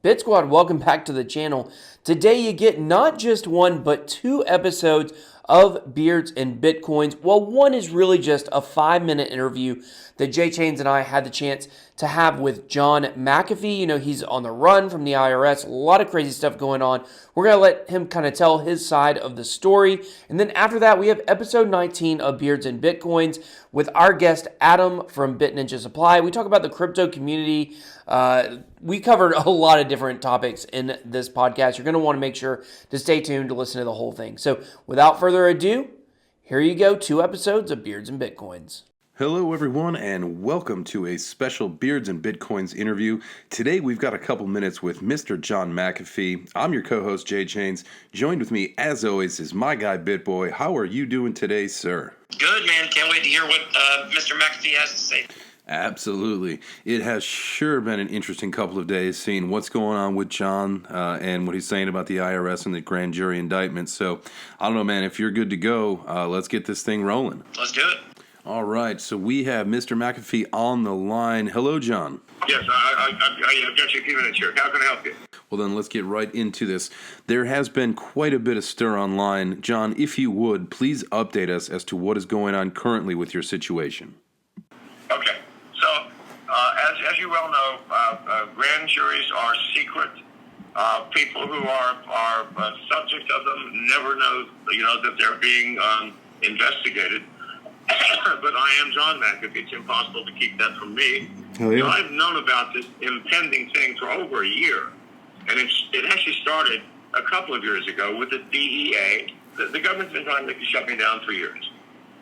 Bit Squad, welcome back to the channel. Today you get not just one, but two episodes of Beards and Bitcoins. Well, one is really just a 5-minute interview that Jay Chains and I had the chance to have with John McAfee. You know, he's on the run from the IRS, a lot of crazy stuff going on. We're going to let him kind of tell his side of the story. And then after that, we have episode 19 of Beards and Bitcoins with our guest, Adam from BitNinjaSupply. We talk about the crypto community. We covered a lot of different topics in this podcast. You're going to want to make sure to stay tuned to listen to the whole thing. So without further ado, here you go, 2 episodes of Beards and Bitcoins. Hello everyone and welcome to a special Beards and Bitcoins interview. Today we've got a couple minutes with Mr. John McAfee. I'm your co-host Jay Chains. Joined with me as always is my guy BitBoy. How are you doing today, sir? Good, man. Can't wait to hear what Mr. McAfee has to say. Absolutely. It has sure been an interesting couple of days seeing what's going on with John and what he's saying about the IRS and the grand jury indictment. So, I don't know, man, if you're good to go, let's get this thing rolling. Let's do it. All right, so we have Mr. McAfee on the line. Hello, John. Yes, I've got you a few minutes here. How can I help you? Well, then let's get right into this. There has been quite a bit of stir online. John, if you would, please update us as to what is going on currently with your situation. Okay. So, as you well know, grand juries are secret. People who are subject of them never know, that they're being investigated. But I am John McAfee. It's impossible to keep that from me. Oh, yeah. I've known about this impending thing for over a year. And it actually started a couple of years ago with the DEA. The government's been trying to shut me down for years.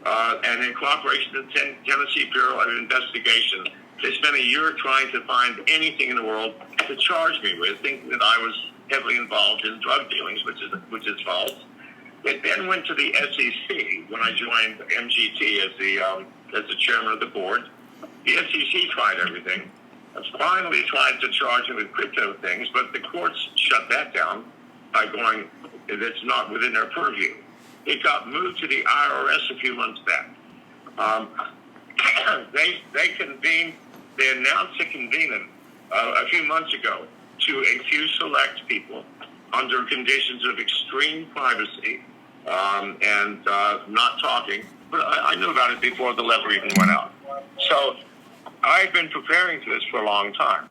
And in cooperation with the Tennessee Bureau of Investigation, they spent a year trying to find anything in the world to charge me with, thinking that I was heavily involved in drug dealings, which is false. It then went to the SEC when I joined MGT as the chairman of the board. The SEC tried everything. Finally tried to charge me with crypto things, but the courts shut that down by going, it's not within their purview. It got moved to the IRS a few months back. They announced a convening a few months ago to a few select people under conditions of extreme privacy and not talking. But I knew about it before the letter even went out. So I've been preparing for this for a long time.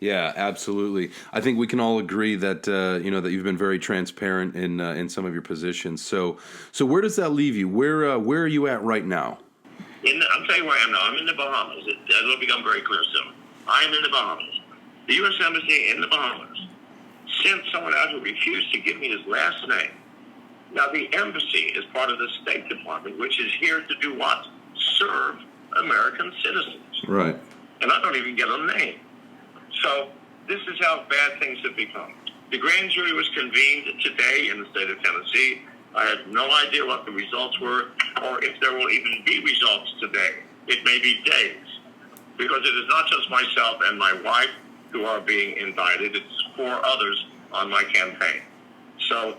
Yeah, absolutely. I think we can all agree that that you've been very transparent in some of your positions. So where does that leave you? Where are you at right now? I'll tell you where I am now. I'm in the Bahamas. It'll become very clear soon. I'm in the Bahamas. The U.S. Embassy in the Bahamas sent someone out who refused to give me his last name. Now, the embassy is part of the State Department, which is here to do what? Serve American citizens. Right. And I don't even get a name. So this is how bad things have become. The grand jury was convened today in the state of Tennessee. I have no idea what the results were or if there will even be results today. It may be days, because it is not just myself and my wife who are being indicted. It's 4 others on my campaign. So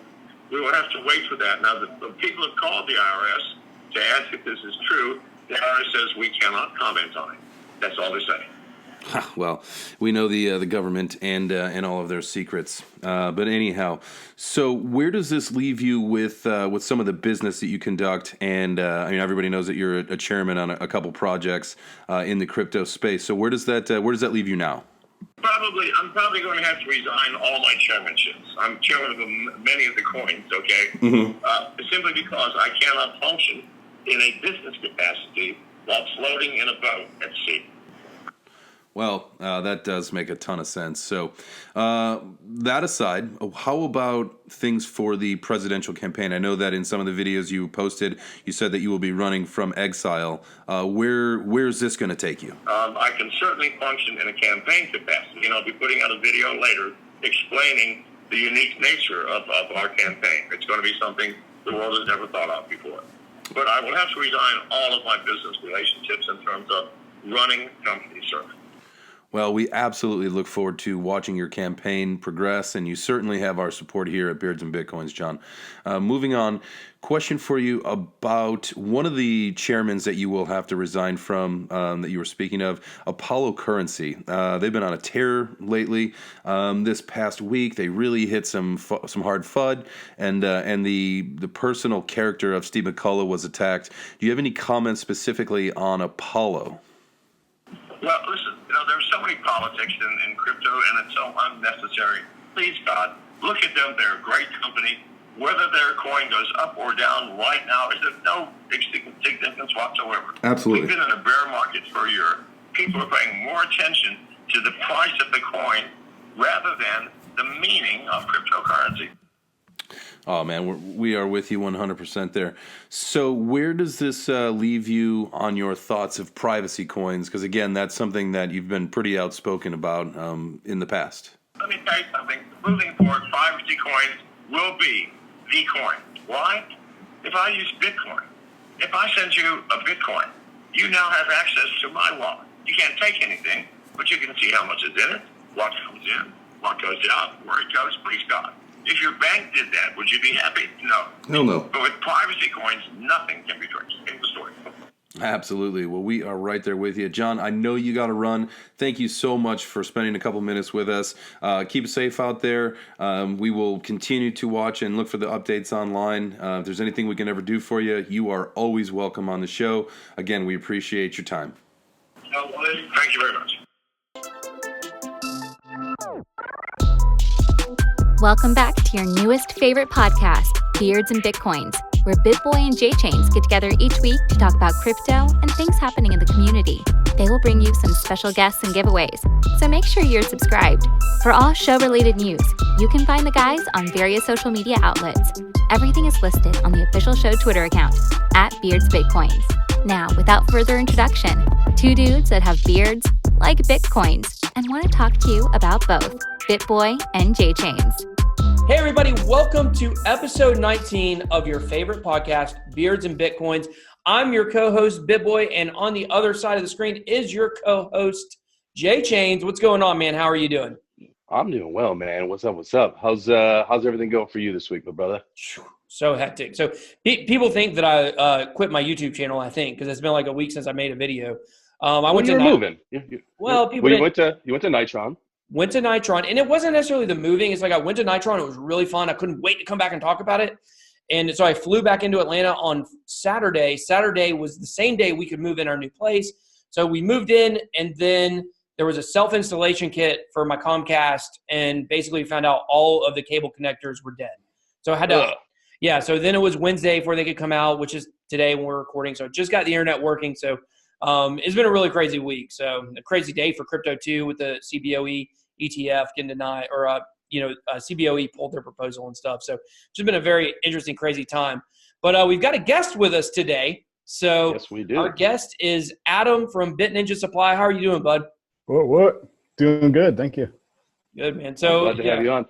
we will have to wait for that. Now, the people have called the IRS to ask if this is true. The IRS says we cannot comment on it. That's all they say. Well, we know the government and all of their secrets. But anyhow, so where does this leave you with some of the business that you conduct? And everybody knows that you're a chairman on a couple projects in the crypto space. So where does that leave you now? I'm probably going to have to resign all my chairmanships. I'm chairman of many of the coins. Okay, simply because I cannot function in a business capacity while floating in a boat at sea. Well, that does make a ton of sense. So that aside, how about things for the presidential campaign? I know that in some of the videos you posted, you said that you will be running from exile. Where's this going to take you? I can certainly function in a campaign capacity. I'll be putting out a video later explaining the unique nature of our campaign. It's going to be something the world has never thought of before. But I will have to resign all of my business relationships in terms of running companies, sir. Well, we absolutely look forward to watching your campaign progress, and you certainly have our support here at Beards and Bitcoins, John. Moving on, question for you about one of the chairmans that you will have to resign from that you were speaking of, Apollo Currency. They've been on a tear lately. This past week, they really hit some hard FUD, and the personal character of Steve McCullough was attacked. Do you have any comments specifically on Apollo? Well, listen, there's so many politics in crypto, and it's so unnecessary. Please, God, look at them. They're a great company. Whether their coin goes up or down right now is of no significance whatsoever. Absolutely. We've been in a bear market for a year. People are paying more attention to the price of the coin rather than the meaning of cryptocurrency. Oh, man, we are with you 100% there. So where does this leave you on your thoughts of privacy coins? Because, again, that's something that you've been pretty outspoken about in the past. Let me tell you something. Moving forward, privacy coins will be the coin. Why? If I use Bitcoin, if I send you a Bitcoin, you now have access to my wallet. You can't take anything, but you can see how much is in it, what comes in, what goes out, where it goes, please God. If your bank did that, would you be happy? No. Hell no. But with privacy coins, nothing can be traced. End of story. Absolutely. Well, we are right there with you. John, I know you got to run. Thank you so much for spending a couple minutes with us. Keep it safe out there. We will continue to watch and look for the updates online. If there's anything we can ever do for you, you are always welcome on the show. Again, we appreciate your time. Thank you very much. Welcome back to your newest favorite podcast, Beards and Bitcoins, where BitBoy and J-Chains get together each week to talk about crypto and things happening in the community. They will bring you some special guests and giveaways, so make sure you're subscribed. For all show-related news, you can find the guys on various social media outlets. Everything is listed on the official show Twitter account, @BeardsBitcoins. Now, without further introduction, two dudes that have beards, like Bitcoins, and want to talk to you about both, BitBoy and J-Chains. Hey everybody, welcome to episode 19 of your favorite podcast, Beards and Bitcoins. I'm your co-host, BitBoy, and on the other side of the screen is your co-host, J-Chains. What's going on, man? How are you doing? I'm doing well, man. What's up? What's up? How's everything going for you this week, my brother? So hectic. So people think that I quit my YouTube channel, I think, because it's been like a week since I made a video. I went to moving. Well, people you went to Nitron. Went to Nitron, and it wasn't necessarily the moving. It's like I went to Nitron. It was really fun. I couldn't wait to come back and talk about it. And so I flew back into Atlanta on Saturday. Saturday was the same day we could move in our new place. So we moved in, and then there was a self-installation kit for my Comcast, and basically found out all of the cable connectors were dead. So I had to, yeah. So then it was Wednesday before they could come out, which is today when we're recording. So I just got the internet working. So it's been a really crazy week. So a crazy day for crypto too, with the CBOE ETF getting denied, or CBOE pulled their proposal and stuff. So it's just been a very interesting, crazy time. But we've got a guest with us today. So yes, we do. Our guest is Adam from BitNinjaSupply. How are you doing, bud? What? Doing good, thank you. Good, man. So glad to have you on.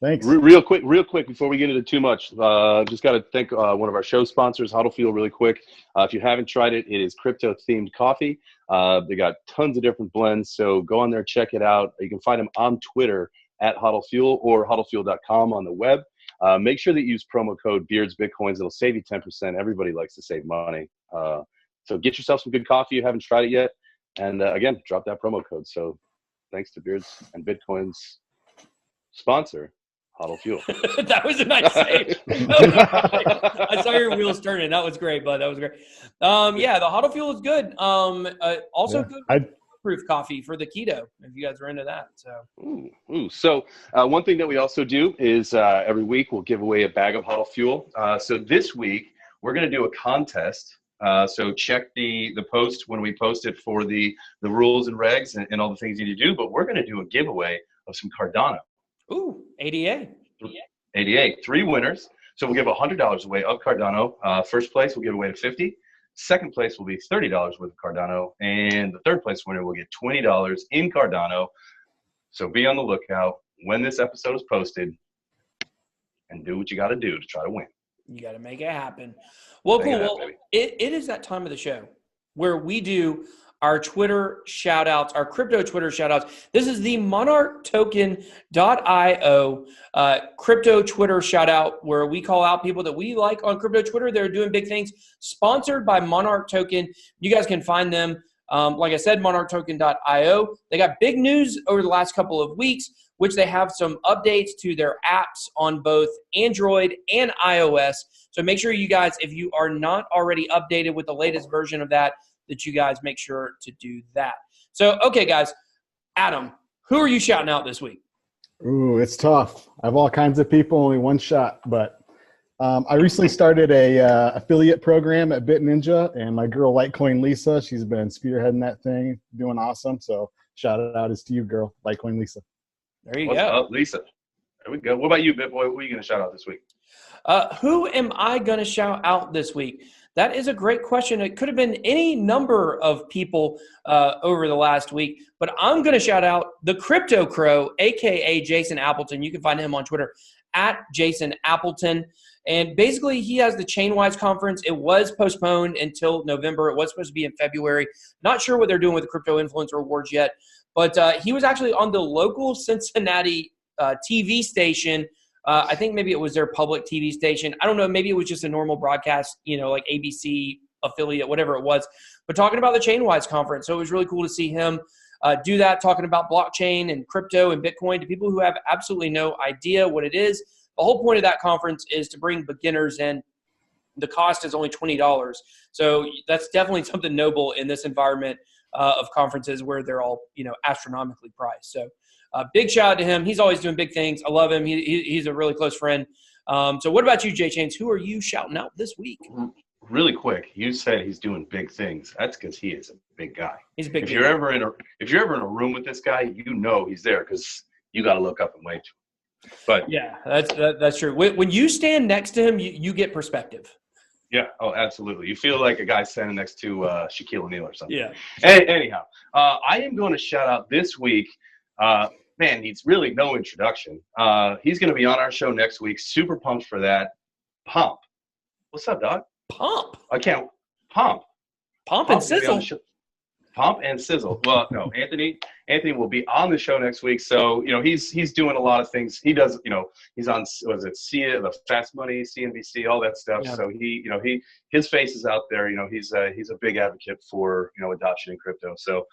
Thanks. Real quick, before we get into too much, just got to thank one of our show sponsors, Huddle Fuel, really quick. If you haven't tried it, it is crypto-themed coffee. They got tons of different blends, so go on there, check it out. You can find them on Twitter @HuddleFuel or huddlefuel.com on the web. Make sure that you use promo code BeardsBitcoins. It'll save you 10%. Everybody likes to save money. So get yourself some good coffee if you haven't tried it yet. And again, drop that promo code. So thanks to Beards and Bitcoins sponsor, Huddle Fuel. That was a nice save. I saw your wheels turning. That was great, bud. That was great. Yeah, the Huddle Fuel is good. Also good proof coffee for the keto, if you guys are into that. So, So one thing that we also do is every week we'll give away a bag of Huddle Fuel. So this week we're going to do a contest. So check the post when we post it for the rules and regs and all the things you need to do. But we're going to do a giveaway of some Cardano. Ooh, ADA. 3 winners. So we'll give $100 away of Cardano. First place, we'll give away to $50. Second place will be $30 worth of Cardano. And the third place winner will get $20 in Cardano. So be on the lookout when this episode is posted and do what you got to do to try to win. You got to make it happen. Well, cool. Well, it is that time of the show where we do our Twitter shout outs, our crypto Twitter shout outs. This is the monarchtoken.io crypto Twitter shout out, where we call out people that we like on crypto Twitter. They're doing big things, sponsored by Monarch Token. You guys can find them. Like I said, monarchtoken.io. They got big news over the last couple of weeks, which they have some updates to their apps on both Android and iOS. So make sure you guys, if you are not already updated with the latest version of that you guys make sure to do that. So, okay, guys. Adam, who are you shouting out this week? Ooh, it's tough. I have all kinds of people, only one shot. But I recently started a affiliate program at BitNinja, and my girl Litecoin Lisa, she's been spearheading that thing, doing awesome. So shout out is to you, girl, Litecoin Lisa. There you What's go. up, Lisa? There we go. What about you, BitBoy? Who are you going to shout out this week? Who am I going to shout out this week? That is a great question. It could have been any number of people over the last week, but I'm going to shout out the Crypto Crow, a.k.a. Jason Appleton. You can find him on Twitter at Jason Appleton. And basically, he has the Chainwise conference. It was postponed until November. It was supposed to be in February. Not sure what they're doing with the Crypto Influencer Awards yet, but he was actually on the local Cincinnati TV station. I think maybe it was their public TV station. I don't know. Maybe it was just a normal broadcast, like ABC affiliate, whatever it was. But talking about the Chainwise conference. So it was really cool to see him do that, talking about blockchain and crypto and Bitcoin to people who have absolutely no idea what it is. The whole point of that conference is to bring beginners in. The cost is only $20. So that's definitely something noble in this environment of conferences where they're all, astronomically priced. So big shout out to him. He's always doing big things. I love him. He's a really close friend. So what about you, Jay Chains? Who are you shouting out this week? Really quick, you said he's doing big things. That's because he is a big guy. He's a big guy. If you're ever in a room with this guy, he's there because you got to look up and wave to him. But yeah, that's true. When you stand next to him, you get perspective. Yeah. Oh, absolutely. You feel like a guy standing next to Shaquille O'Neal or something. Yeah. Anyhow, I am going to shout out this week. Man, needs really no introduction. He's going to be on our show next week. Super pumped for that. Pomp. What's up, dog? Pomp. I can't. Pomp. Pomp and Sizzle. Pomp and Sizzle. Well, no, Anthony will be on the show next week. So, he's doing a lot of things. He does, he's on, the Fast Money, CNBC, all that stuff. Yeah. So his face is out there. He's a big advocate for, adoption in crypto. So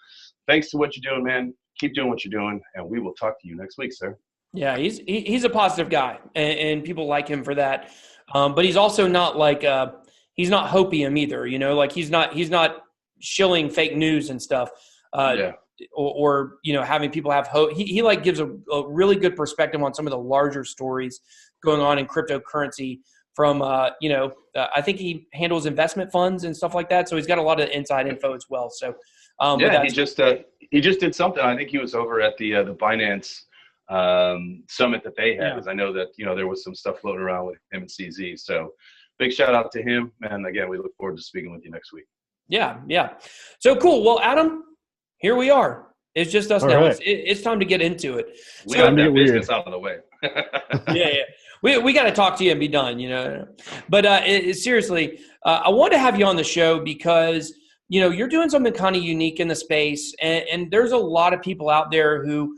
thanks to what you're doing, man. Keep doing what you're doing, and we will talk to you next week, sir. Yeah, he's a positive guy, and people like him for that. But he's also not like he's not hopium either. He's not shilling fake news and stuff. Or having people have hope. He gives a really good perspective on some of the larger stories going on in cryptocurrency. From I think he handles investment funds and stuff like that. So he's got a lot of inside info as well. So he just did something. I think he was over at the Binance summit that they had, because I know that there was some stuff floating around with him and CZ. So big shout out to him, and again, we look forward to speaking with you next week. Yeah. So cool. Well, Adam, here we are. It's just us now. Right. It's time to get into it. We got that business out of the way. Yeah. We got to talk to you and be done, But seriously, I want to have you on the show because, you're doing something kind of unique in the space. And there's a lot of people out there who,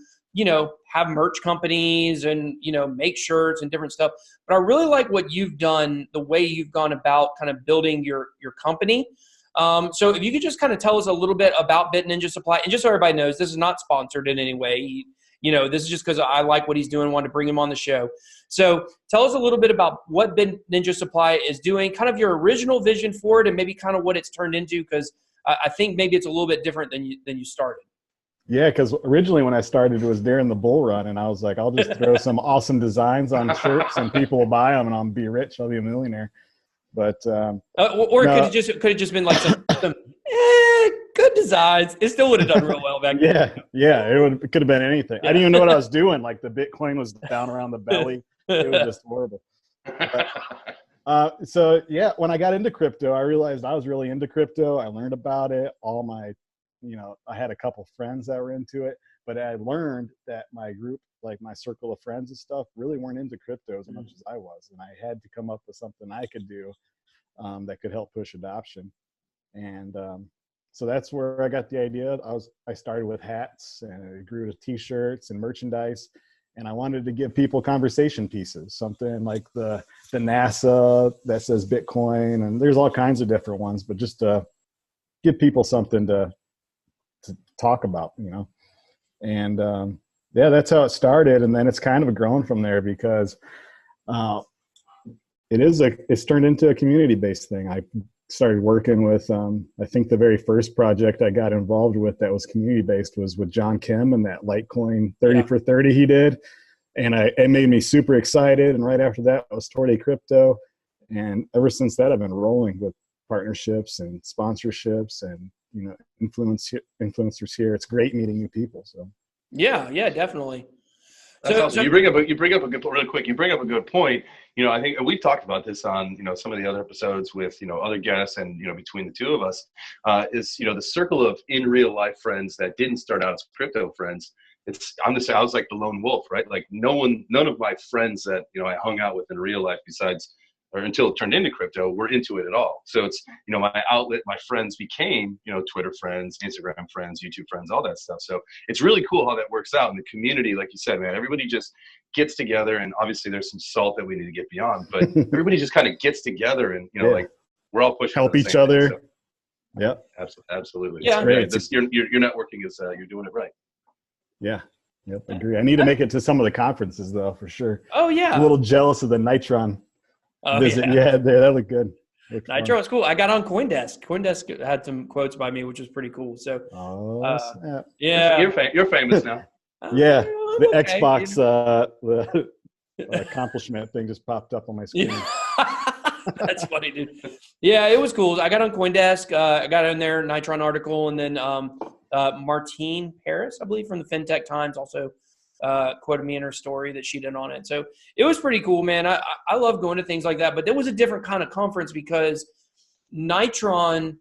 have merch companies and, make shirts and different stuff. But I really like what you've done, the way you've gone about kind of building your company. So if you could just kind of tell us a little bit about BitNinjaSupply, and just so everybody knows, this is not sponsored in any way. This is just because I like what he's doing, wanted to bring him on the show. So tell us a little bit about what BitNinjaSupply is doing, kind of your original vision for it, and maybe kind of what it's turned into, because I think maybe it's a little bit different than you started. Yeah, because originally when I started, it was during the bull run, and I was like, I'll just throw some awesome designs on shirts, and people will buy them, and I'll be rich. I'll be a millionaire. But it could have just been like some good designs. It still would have done real well back then. Yeah, it could have been anything. I didn't even know what I was doing. Like the Bitcoin was down around the belly. It was just horrible. But, when I got into crypto, I realized I was really into crypto. I learned about it. I had a couple friends that were into it, but I learned that my group, like my circle of friends and stuff, really weren't into crypto as much as I was. And I had to come up with something I could do that could help push adoption. And So that's where I got the idea. I started with hats, and it grew to t-shirts and merchandise. And I wanted to give people conversation pieces, something like the NASA that says Bitcoin, and there's all kinds of different ones, but just to give people something to talk about, And yeah, that's how it started, and then it's kind of grown from there because it's turned into a community-based thing. I started working with, I think the very first project I got involved with that was community-based was with John Kim and that Litecoin 30 for 30 he did. And it made me super excited. And right after that was Torte Crypto. And ever since that, I've been rolling with partnerships and sponsorships and, influencers here. It's great meeting new people. So Yeah, definitely. That's awesome. You bring up a good really quick. You bring up a good point. I think we've talked about this on some of the other episodes with other guests and between the two of us is the circle of in real life friends that didn't start out as crypto friends. I was like the lone wolf, right? Like none of my friends that I hung out with in real life until it turned into crypto, were into it at all. So it's, my outlet, my friends became, Twitter friends, Instagram friends, YouTube friends, all that stuff. So it's really cool how that works out in the community. Like you said, man, everybody just gets together, and obviously there's some salt that we need to get beyond, but everybody just kind of gets together and, like we're all pushing. Help each other. Thing, so. Yeah. Absolutely. Yeah. It's great. Your networking is, you're doing it right. Yeah. Yep. I agree. I need to make it to some of the conferences though, for sure. Oh yeah. I'm a little jealous of the Nitron visit you had there. That looked good. Nitro was cool. I got on CoinDesk. CoinDesk had some quotes by me, which was pretty cool. So, yeah, you're famous now. Yeah, the okay. Xbox, the accomplishment thing just popped up on my screen. That's funny, dude. Yeah, it was cool. I got on CoinDesk. I got in there, Nitron article, and then Martine Paris, I believe, from the FinTech Times, also quoted me in her story that she did on it. So it was pretty cool, man. I love going to things like that, but there was a different kind of conference because Nitron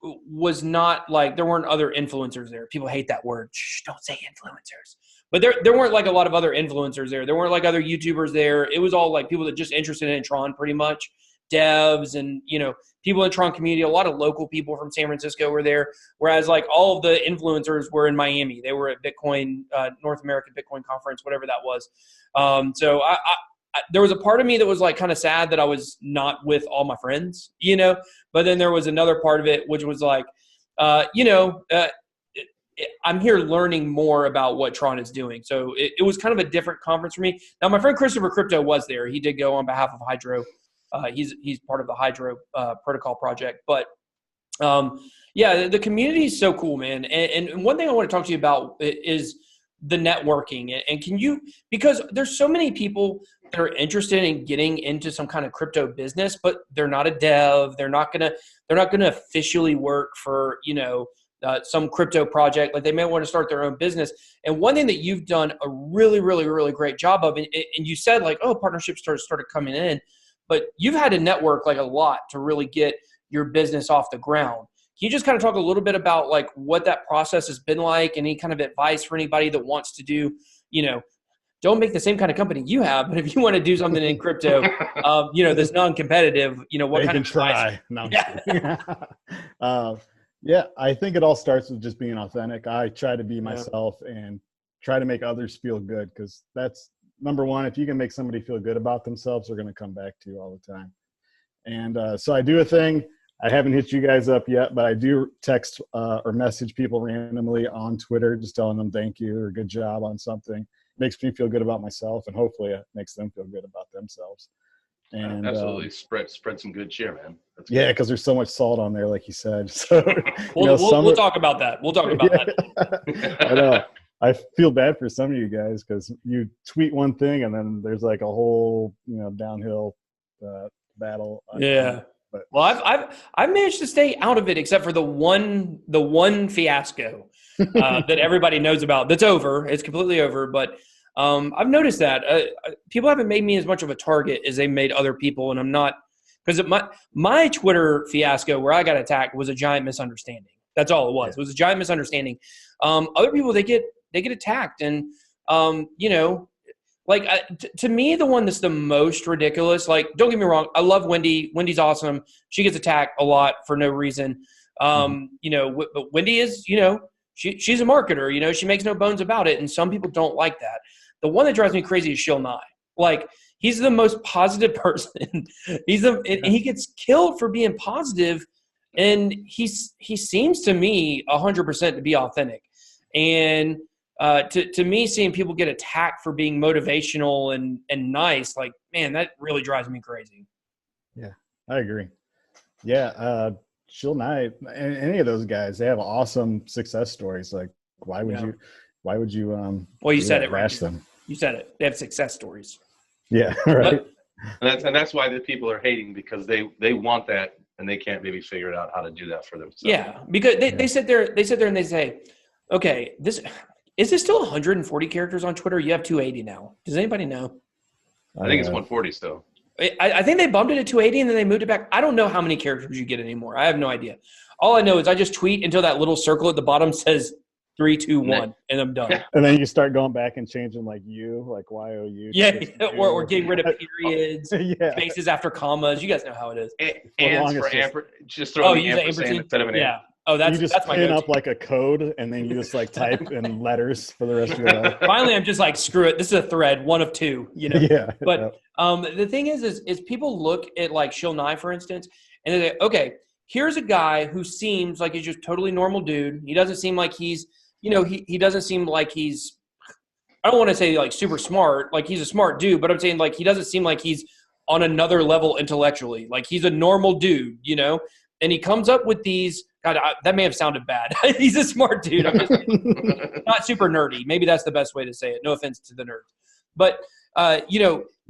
was not like, there weren't other influencers there. People hate that word. Shh, don't say influencers. But there weren't like a lot of other influencers there. There weren't like other YouTubers there. It was all like people that just interested in Tron pretty much. Devs and, people in Tron community, a lot of local people from San Francisco were there. Whereas like all of the influencers were in Miami. They were at Bitcoin, North American Bitcoin Conference, whatever that was. So I there was a part of me that was like kind of sad that I was not with all my friends, but then there was another part of it, which was like, I'm here learning more about what Tron is doing. So it was kind of a different conference for me. Now, my friend Christopher Crypto was there. He did go on behalf of Hydro. He's part of the Hydro protocol project. But, the community is so cool, man. And one thing I want to talk to you about is the networking. And can you – because there's so many people that are interested in getting into some kind of crypto business, but they're not a dev. They're not gonna officially work for, some crypto project. Like they may want to start their own business. And one thing that you've done a really, really, really great job of, and you said like, partnerships started coming in, but you've had to network like a lot to really get your business off the ground. Can you just kind of talk a little bit about like what that process has been like, any kind of advice for anybody that wants to do, don't make the same kind of company you have, but if you want to do something in crypto, that's non-competitive, what kind of try. No, yeah, I think it all starts with just being authentic. I try to be myself and try to make others feel good, because that's number one. If you can make somebody feel good about themselves, they're going to come back to you all the time. And so I do a thing. I haven't hit you guys up yet, but I do text or message people randomly on Twitter, just telling them thank you or good job on something. It makes me feel good about myself, and hopefully it makes them feel good about themselves. And absolutely spread some good cheer, man. That's yeah, because there's so much salt on there, like you said. So we'll talk about that. We'll talk about that. I know. I feel bad for some of you guys because you tweet one thing and then there's like a whole downhill battle. Yeah. But well, I've managed to stay out of it except for the one fiasco that everybody knows about. That's over. It's completely over. But I've noticed that people haven't made me as much of a target as they made other people, and I'm not, because my Twitter fiasco where I got attacked was a giant misunderstanding. That's all it was. It was a giant misunderstanding. Other people they get attacked, and to me, the one that's the most ridiculous, like, don't get me wrong, I love Wendy. Wendy's awesome. She gets attacked a lot for no reason. But Wendy is, she's a marketer, she makes no bones about it. And some people don't like that. The one that drives me crazy is Shil Nye. Like, he's the most positive person. And he gets killed for being positive, and he seems to me 100% to be authentic. And to me, seeing people get attacked for being motivational and nice, like, man, that really drives me crazy. Yeah, I agree. Yeah, Shil Nye, any of those guys, they have awesome success stories. Like, why would you? Well, you said it right. Bash them. You said it. They have success stories. Yeah, right. And that's why the people are hating, because they want that and they can't maybe figure out how to do that for themselves. Yeah, because they sit there and they say, okay, is this still 140 characters on Twitter? You have 280 now. Does anybody know? I think it's 140 still. I think they bumped it to 280 and then they moved it back. I don't know how many characters you get anymore. I have no idea. All I know is I just tweet until that little circle at the bottom says 3, 2, 1, and I'm done. And then you start going back and changing like YOU. Yeah, or getting rid of periods, yeah. spaces after commas. You guys know how it is. And for just throw the ampersand instead of an yeah. Oh, that's my pin go-to. up like a code, and then you just like type in letters for the rest of your life. Finally, I'm just like, screw it. This is a thread, 1 of 2. Yeah. But the thing is people look at like Shil Nye, for instance, and they say, okay, here's a guy who seems like he's just totally normal dude. He doesn't seem like he's, he doesn't seem like he's, I don't want to say like super smart, like he's a smart dude, but I'm saying like he doesn't seem like he's on another level intellectually. Like he's a normal dude, and he comes up with these. God, that may have sounded bad. He's a smart dude. I'm just not super nerdy. Maybe that's the best way to say it. No offense to the nerds. But,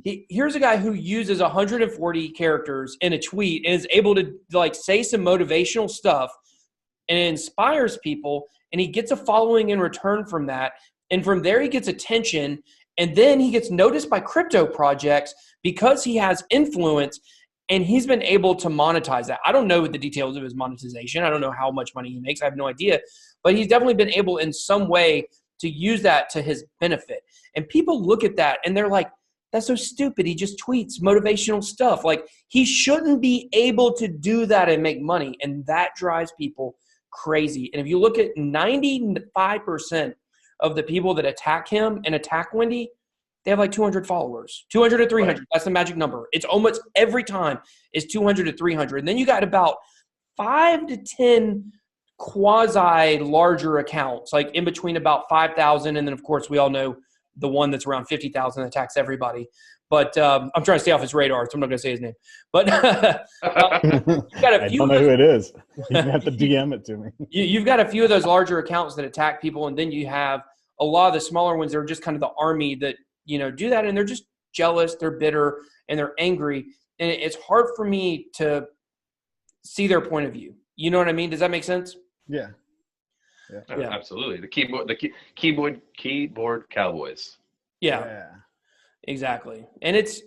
here's a guy who uses 140 characters in a tweet and is able to like say some motivational stuff and inspires people, and he gets a following in return from that. And from there, he gets attention, and then he gets noticed by crypto projects because he has influence. And he's been able to monetize that. I don't know the details of his monetization. I don't know how much money he makes. I have no idea. But he's definitely been able in some way to use that to his benefit. And people look at that and they're like, that's so stupid. He just tweets motivational stuff. Like, he shouldn't be able to do that and make money. And that drives people crazy. And if you look at 95% of the people that attack him and attack Wendy, they have like 200 followers, 200 to 300. Right. That's the magic number. It's almost every time is 200 to 300. And then you got about 5 to 10 quasi larger accounts, like in between about 5,000. And then of course we all know the one that's around 50,000 attacks everybody. But I'm trying to stay off his radar, so I'm not going to say his name. But you've got a few. I don't know who it is. You have to DM it to me. You've got a few of those larger accounts that attack people. And then you have a lot of the smaller ones that are just kind of the army that, do that, and they're just jealous, they're bitter, and they're angry, and it's hard for me to see their point of view. You know what I mean? Does that make sense? Yeah. Absolutely. The keyboard cowboys. Yeah. Exactly. And it's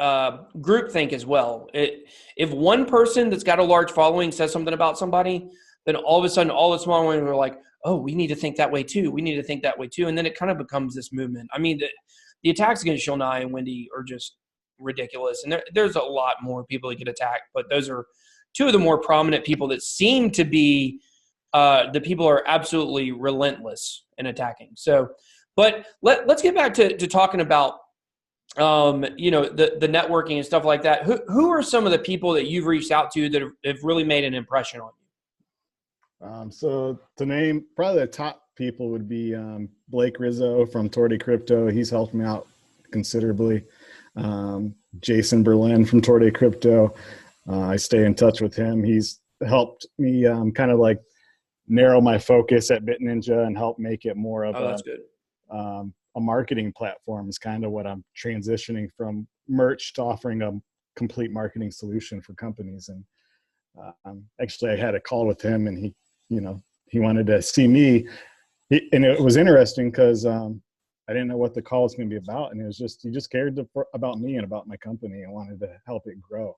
groupthink as well. If one person that's got a large following says something about somebody, then all of a sudden all the small ones are like, oh, we need to think that way too. We need to think that way too. And then it kind of becomes this movement. I mean, the attacks against Shil Nye and Wendy are just ridiculous. And there's a lot more people that get attacked, but those are two of the more prominent people that seem to be the people are absolutely relentless in attacking. So, but let's get back to talking about, the networking and stuff like that. Who are some of the people that you've reached out to that have really made an impression on you? So to name probably the top people would be Blake Rizzo from Torty Crypto. He's helped me out considerably. Jason Berlin from Torty Crypto. I stay in touch with him. He's helped me kind of like narrow my focus at BitNinja and help make it more of that's good. A marketing platform is kind of what I'm transitioning from merch to offering a complete marketing solution for companies. And actually I had a call with him, and he wanted to see me, and it was interesting because I didn't know what the call was going to be about, and it was just he just cared about me and about my company and wanted to help it grow,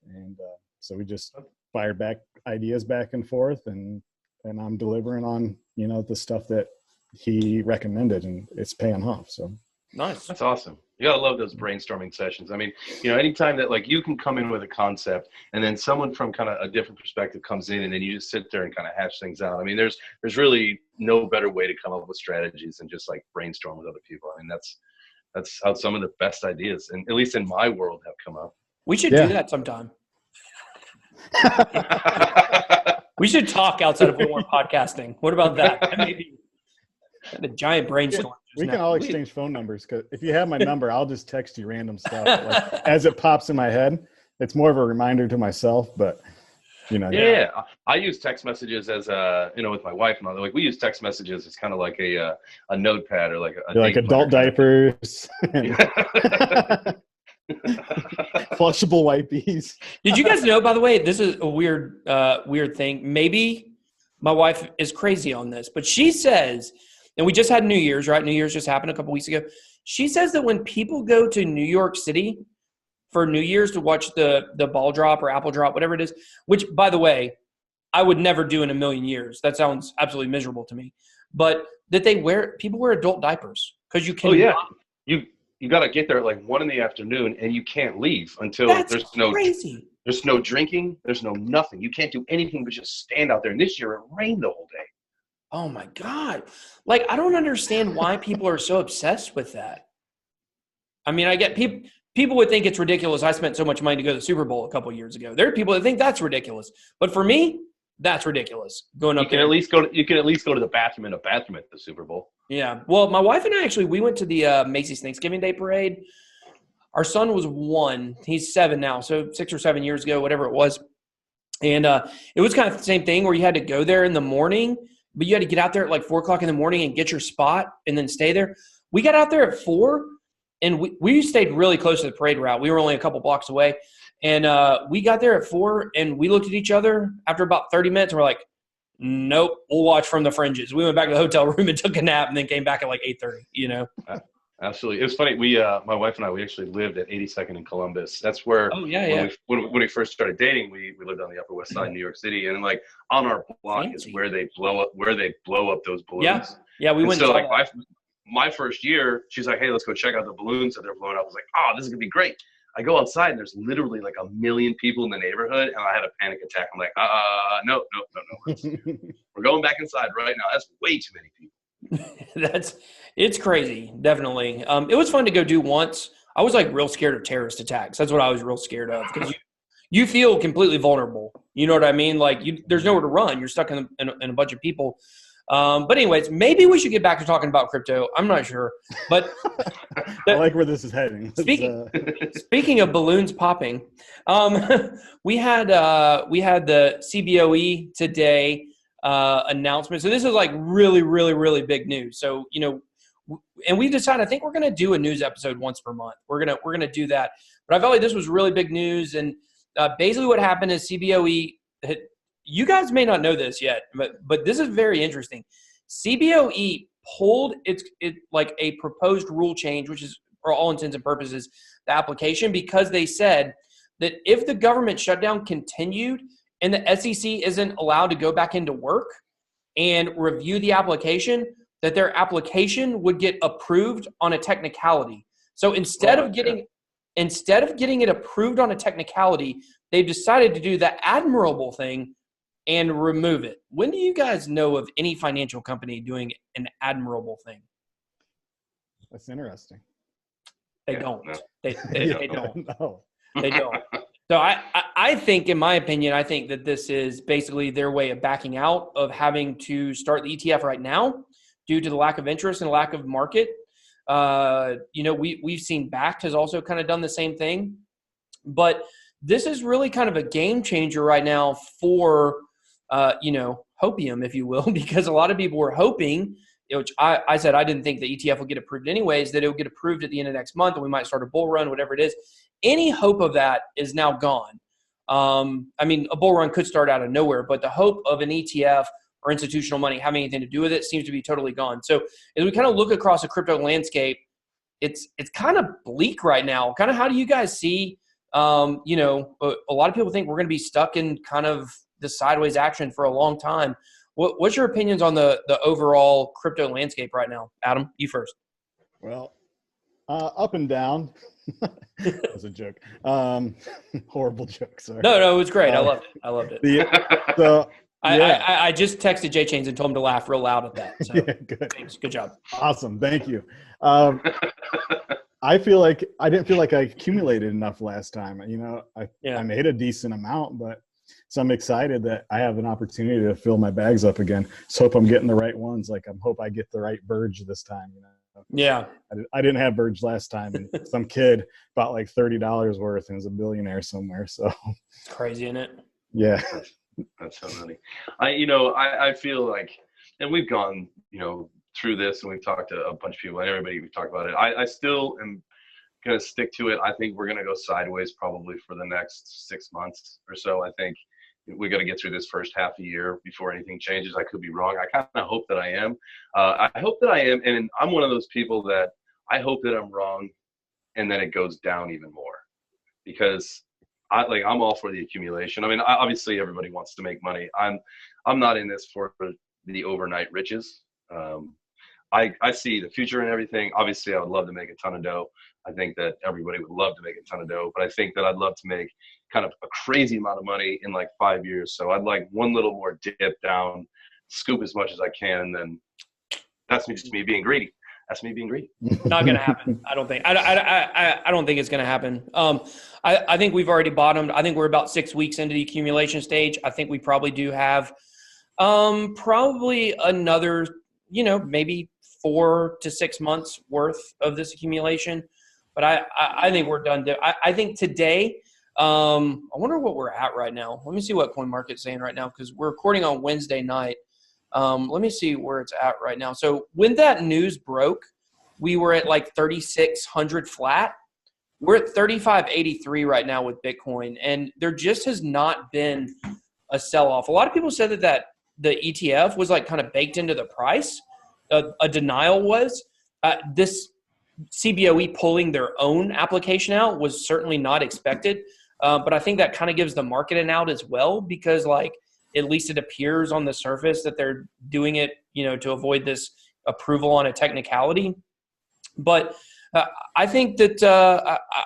and so we just fired back ideas back and forth, and I'm delivering on the stuff that he recommended, and it's paying off. So nice, that's awesome. You gotta love those brainstorming sessions. I mean, anytime that like you can come in with a concept and then someone from kind of a different perspective comes in and then you just sit there and kind of hash things out. I mean, there's really no better way to come up with strategies than just like brainstorm with other people. I mean, that's how some of the best ideas, and at least in my world, have come up. We should do that sometime. We should talk outside of we're podcasting. What about that? Maybe a giant brainstorm. We can all exchange phone numbers, because if you have my number, I'll just text you random stuff as it pops in my head. It's more of a reminder to myself, but Yeah, I use text messages as with my wife and all. Like we use text messages as kind of like a notepad or like like adult diapers, flushable wipes. Did you guys know, by the way, this is a weird thing. Maybe my wife is crazy on this, but she says, and we just had New Year's, right? New Year's just happened a couple weeks ago. She says that when people go to New York City for New Year's to watch the ball drop or apple drop, whatever it is, which, by the way, I would never do in a million years. That sounds absolutely miserable to me. But that people wear adult diapers because you can. Oh yeah, you got to get there at like 1 PM and you can't leave until there's no drinking, there's no nothing. You can't do anything but just stand out there. And this year it rained the whole day. Oh my God. Like, I don't understand why people are so obsessed with that. I mean, I get people would think it's ridiculous. I spent so much money to go to the Super Bowl a couple of years ago. There are people that think that's ridiculous. But for me, that's ridiculous. Going up you can at least go to the bathroom in a bathroom at the Super Bowl. Yeah. Well, my wife and I we went to the Macy's Thanksgiving Day Parade. Our son was 1. He's 7 now. So 6 or 7 years ago, whatever it was. And it was kind of the same thing where you had to go there in the morning, but you had to get out there at like 4 o'clock in the morning and get your spot and then stay there. We got out there at 4 and we stayed really close to the parade route. We were only a couple blocks away. And we got there at 4 and we looked at each other after about 30 minutes and we're like, nope, we'll watch from the fringes. We went back to the hotel room and took a nap and then came back at like 8:30, Absolutely. It was funny. We, my wife and I, we actually lived at 82nd in Columbus. That's where, when we first started dating, we lived on the Upper West Side, New York City. And like on our block is where they blow up those balloons. Yeah. We went to like my first year, she's like, hey, let's go check out the balloons that they're blowing up. I was like, oh, this is gonna be great. I go outside and there's literally like 1 million people in the neighborhood, and I had a panic attack. I'm like, no. We're going back inside right now. That's way too many people. It's crazy, definitely. It was fun to go do once. I was like real scared of terrorist attacks. That's what I was real scared of, because you feel completely vulnerable. You know what I mean? Like there's nowhere to run. You're stuck in a bunch of people. But anyways, maybe we should get back to talking about crypto. I'm not sure, but I like where this is heading. Speaking of balloons popping, we had the CBOE today announcement. So this is like really, really, really big news. So, and we decided, I think we're going to do a news episode once per month. We're going to do that. But I felt like this was really big news. And basically what happened is CBOE you guys may not know this yet, but this is very interesting. CBOE pulled it like a proposed rule change, which is for all intents and purposes the application, because they said that if the government shutdown continued and the SEC isn't allowed to go back into work and review the application, that their application would get approved on a technicality. So instead of getting it approved on a technicality, they've decided to do the admirable thing and remove it. When do you guys know of any financial company doing an admirable thing? That's interesting. They don't. No. They don't. No. They don't. So I think, in my opinion, I think that this is basically their way of backing out of having to start the ETF right now due to the lack of interest and lack of market. We've seen Bakkt has also kind of done the same thing. But this is really kind of a game changer right now for hopium, if you will, because a lot of people were hoping, which I said I didn't think the ETF would get approved anyways, that it would get approved at the end of next month and we might start a bull run, whatever it is. Any hope of that is now gone. A bull run could start out of nowhere, but the hope of an ETF or institutional money having anything to do with it seems to be totally gone. So as we kind of look across the crypto landscape, it's kind of bleak right now. Kind of how do you guys see, a lot of people think we're going to be stuck in kind of the sideways action for a long time. What's your opinions on the overall crypto landscape right now? Adam, you first. Well, Up and down. That was a joke. Horrible joke. Sorry. No, it was great. I loved it. So yeah. I just texted Jay Chains and told him to laugh real loud at that. So Yeah, good. thanks. Good job. Awesome. Thank you. I didn't feel like I accumulated enough last time. I made a decent amount, but so I'm excited that I have an opportunity to fill my bags up again. So hope I'm getting the right ones. Like hope I get the right Verge this time. Yeah. I didn't have Verge last time, and some kid bought like $30 worth and is a billionaire somewhere. So it's crazy, isn't it? Yeah. That's so funny. I feel like, and we've gone, through this, and we've talked to a bunch of people and everybody, we've talked about it. I still am going to stick to it. I think we're going to go sideways probably for the next 6 months or so. I think we got to get through this first half a year before anything changes. I could be wrong. I kind of hope that I am. I hope that I am. And I'm one of those people that I hope that I'm wrong and then it goes down even more, because I'm all for the accumulation. I mean, obviously everybody wants to make money. I'm not in this for the overnight riches. I see the future and everything. Obviously I would love to make a ton of dough. I think that everybody would love to make a ton of dough, but I think that I'd love to make kind of a crazy amount of money in like 5 years. So I'd like one little more dip down, scoop as much as I can, and then that's just me being greedy. That's me being greedy. Not going to happen. I don't think. I don't think it's going to happen. I think we've already bottomed. I think we're about 6 weeks into the accumulation stage. I think we probably do have probably another, maybe 4 to 6 months worth of this accumulation. But I think we're done. I think today, I wonder what we're at right now. Let me see what CoinMarket's saying right now, because we're recording on Wednesday night. Let me see where it's at right now. So when that news broke, we were at like 3,600 flat. We're at 3,583 right now with Bitcoin, and there just has not been a sell-off. A lot of people said that the ETF was like kind of baked into the price. A denial was. This CBOE pulling their own application out was certainly not expected, but I think that kind of gives the market an out as well, because at least it appears on the surface that they're doing it, to avoid this approval on a technicality. But I think that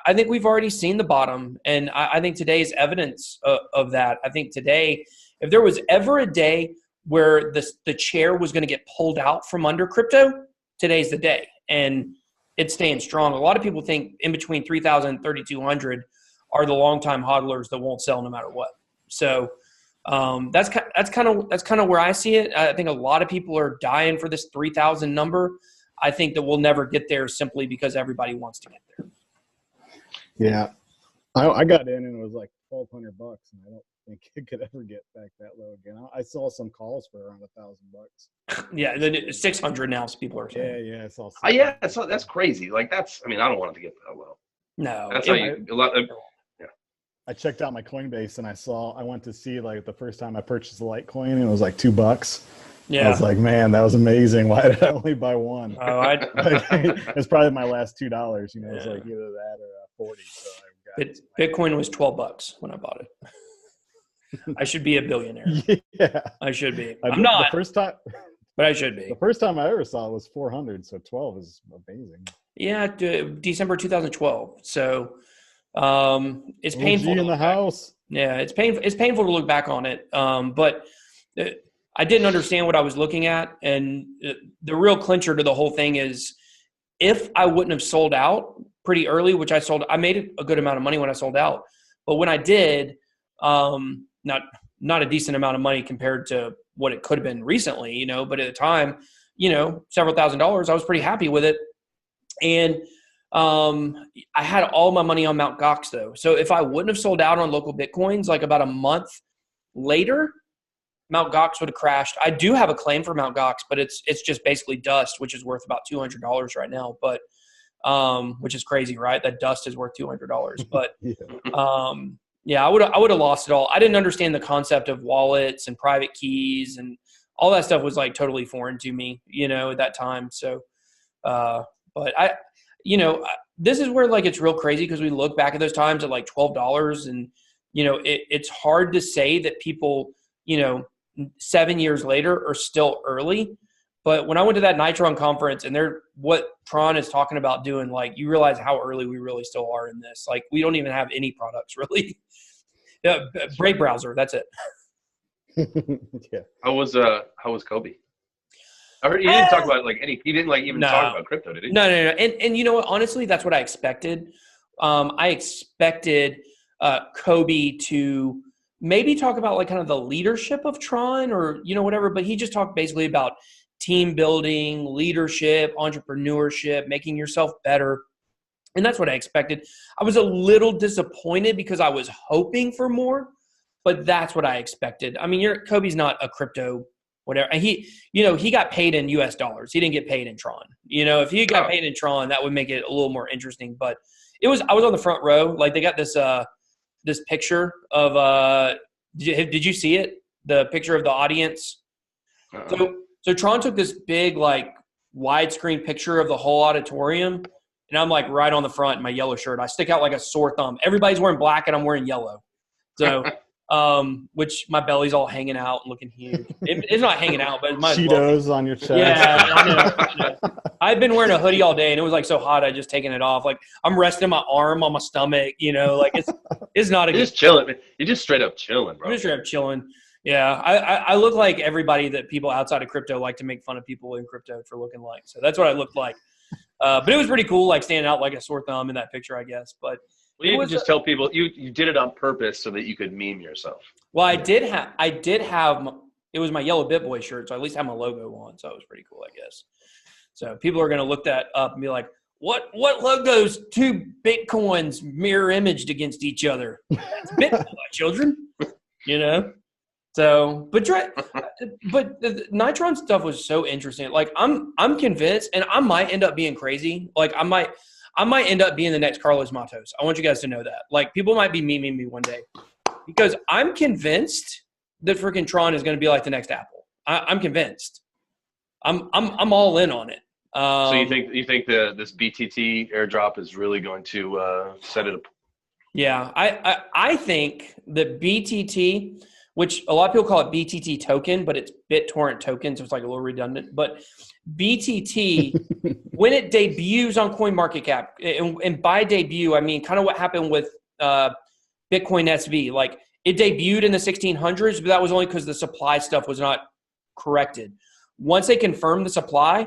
I think we've already seen the bottom, and I think today is evidence of that. I think today, if there was ever a day where the chair was going to get pulled out from under crypto, today's the day, and it's staying strong. A lot of people think in between 3,000 and 3,200 are the longtime hodlers that won't sell no matter what. So that's kind of where I see it. I think a lot of people are dying for this 3,000 number. I think that we'll never get there simply because everybody wants to get there. Yeah, I got in and it was like $1,200, and I don't think it could ever get back that low again. I saw some calls for around $1,000. Yeah, then it's 600 now. So people are saying. Yeah, I saw. That's crazy. Like I don't want it to get that low. No, that's I checked out my Coinbase and I went to see like the first time I purchased a Litecoin, and it was like $2. Yeah, I was like, man, that was amazing. Why did I only buy one? Oh, it's probably my last $2. It's like either that or 40. So Bitcoin was $12 when I bought it. I should be a billionaire. Yeah, I should be. I'm not. The first time, but I should be. The first time I ever saw it was 400. So 12 is amazing. Yeah, December 2012. So it's painful. in the house. Yeah, it's painful. It's painful to look back on it. But I didn't understand what I was looking at, and the real clincher to the whole thing is, if I wouldn't have sold out pretty early, which I made a good amount of money when I sold out, but when I did, not a decent amount of money compared to what it could have been recently, but at the time, several $1,000s, I was pretty happy with it. And I had all my money on Mt. Gox though. So if I wouldn't have sold out on local Bitcoins, like about a month later, Mt. Gox would have crashed. I do have a claim for Mt. Gox, but it's just basically dust, which is worth about $200 right now. But which is crazy, right? That dust is worth $200. But yeah, I would have lost it all. I didn't understand the concept of wallets and private keys, and all that stuff was like totally foreign to me, at that time. So, but this is where like it's real crazy, because we look back at those times at like $12, and it's hard to say that people 7 years later are still early. But when I went to that Nitron conference and what Tron is talking about doing, like, you realize how early we really still are in this. Like, we don't even have any products really. Yeah, Brave browser, that's it. Yeah. How was Kobe? I heard he didn't talk about he didn't even talk about crypto, did he? No. And you know what? Honestly, that's what I expected. I expected Kobe to maybe talk about like kind of the leadership of Tron or, you know, whatever, but he just talked basically about team building, leadership, entrepreneurship, making yourself better. And that's what I expected. I was a little disappointed because I was hoping for more, but that's what I expected. I mean, Kobe's not a crypto whatever. And he got paid in US dollars. He didn't get paid in Tron. You know, if he got paid in Tron, that would make it a little more interesting. But I was on the front row. Like, they got this picture of did you see it? The picture of the audience. So Tron took this big, like, widescreen picture of the whole auditorium, and I'm like right on the front in my yellow shirt. I stick out like a sore thumb. Everybody's wearing black and I'm wearing yellow. So which my belly's all hanging out and looking huge. It's not hanging out, but it might Cheetos on your chest. Yeah, I know. I've been wearing a hoodie all day, and it was like so hot I just taken it off. Like, I'm resting my arm on my stomach, you know, like it's not a You're just chilling, man. You're just straight up chilling, bro. I'm just straight up chilling. Yeah, I look like everybody that people outside of crypto like to make fun of people in crypto for looking like. So that's what I looked like. But it was pretty cool, like standing out like a sore thumb in that picture, I guess. But well, you could just tell people you did it on purpose so that you could meme yourself. Well, I did have it was my yellow BitBoy shirt, so I at least have my logo on, so it was pretty cool, I guess. So people are going to look that up and be like, what logos two Bitcoins mirror imaged against each other? That's Bitcoin, children. You know? So, but the Nitron stuff was so interesting. Like, I'm convinced, and I might end up being crazy. Like, I might end up being the next Carlos Matos. I want you guys to know that. Like, people might be memeing me one day because I'm convinced that freaking Tron is going to be like the next Apple. I'm convinced. I'm all in on it. So you think this BTT airdrop is really going to set it up? Yeah, I think that BTT, which a lot of people call it BTT token, but it's BitTorrent token, so it's like a little redundant. But BTT, when it debuts on CoinMarketCap, and by debut, I mean kind of what happened with Bitcoin SV. Like, it debuted in the 1600s, but that was only because the supply stuff was not corrected. Once they confirmed the supply,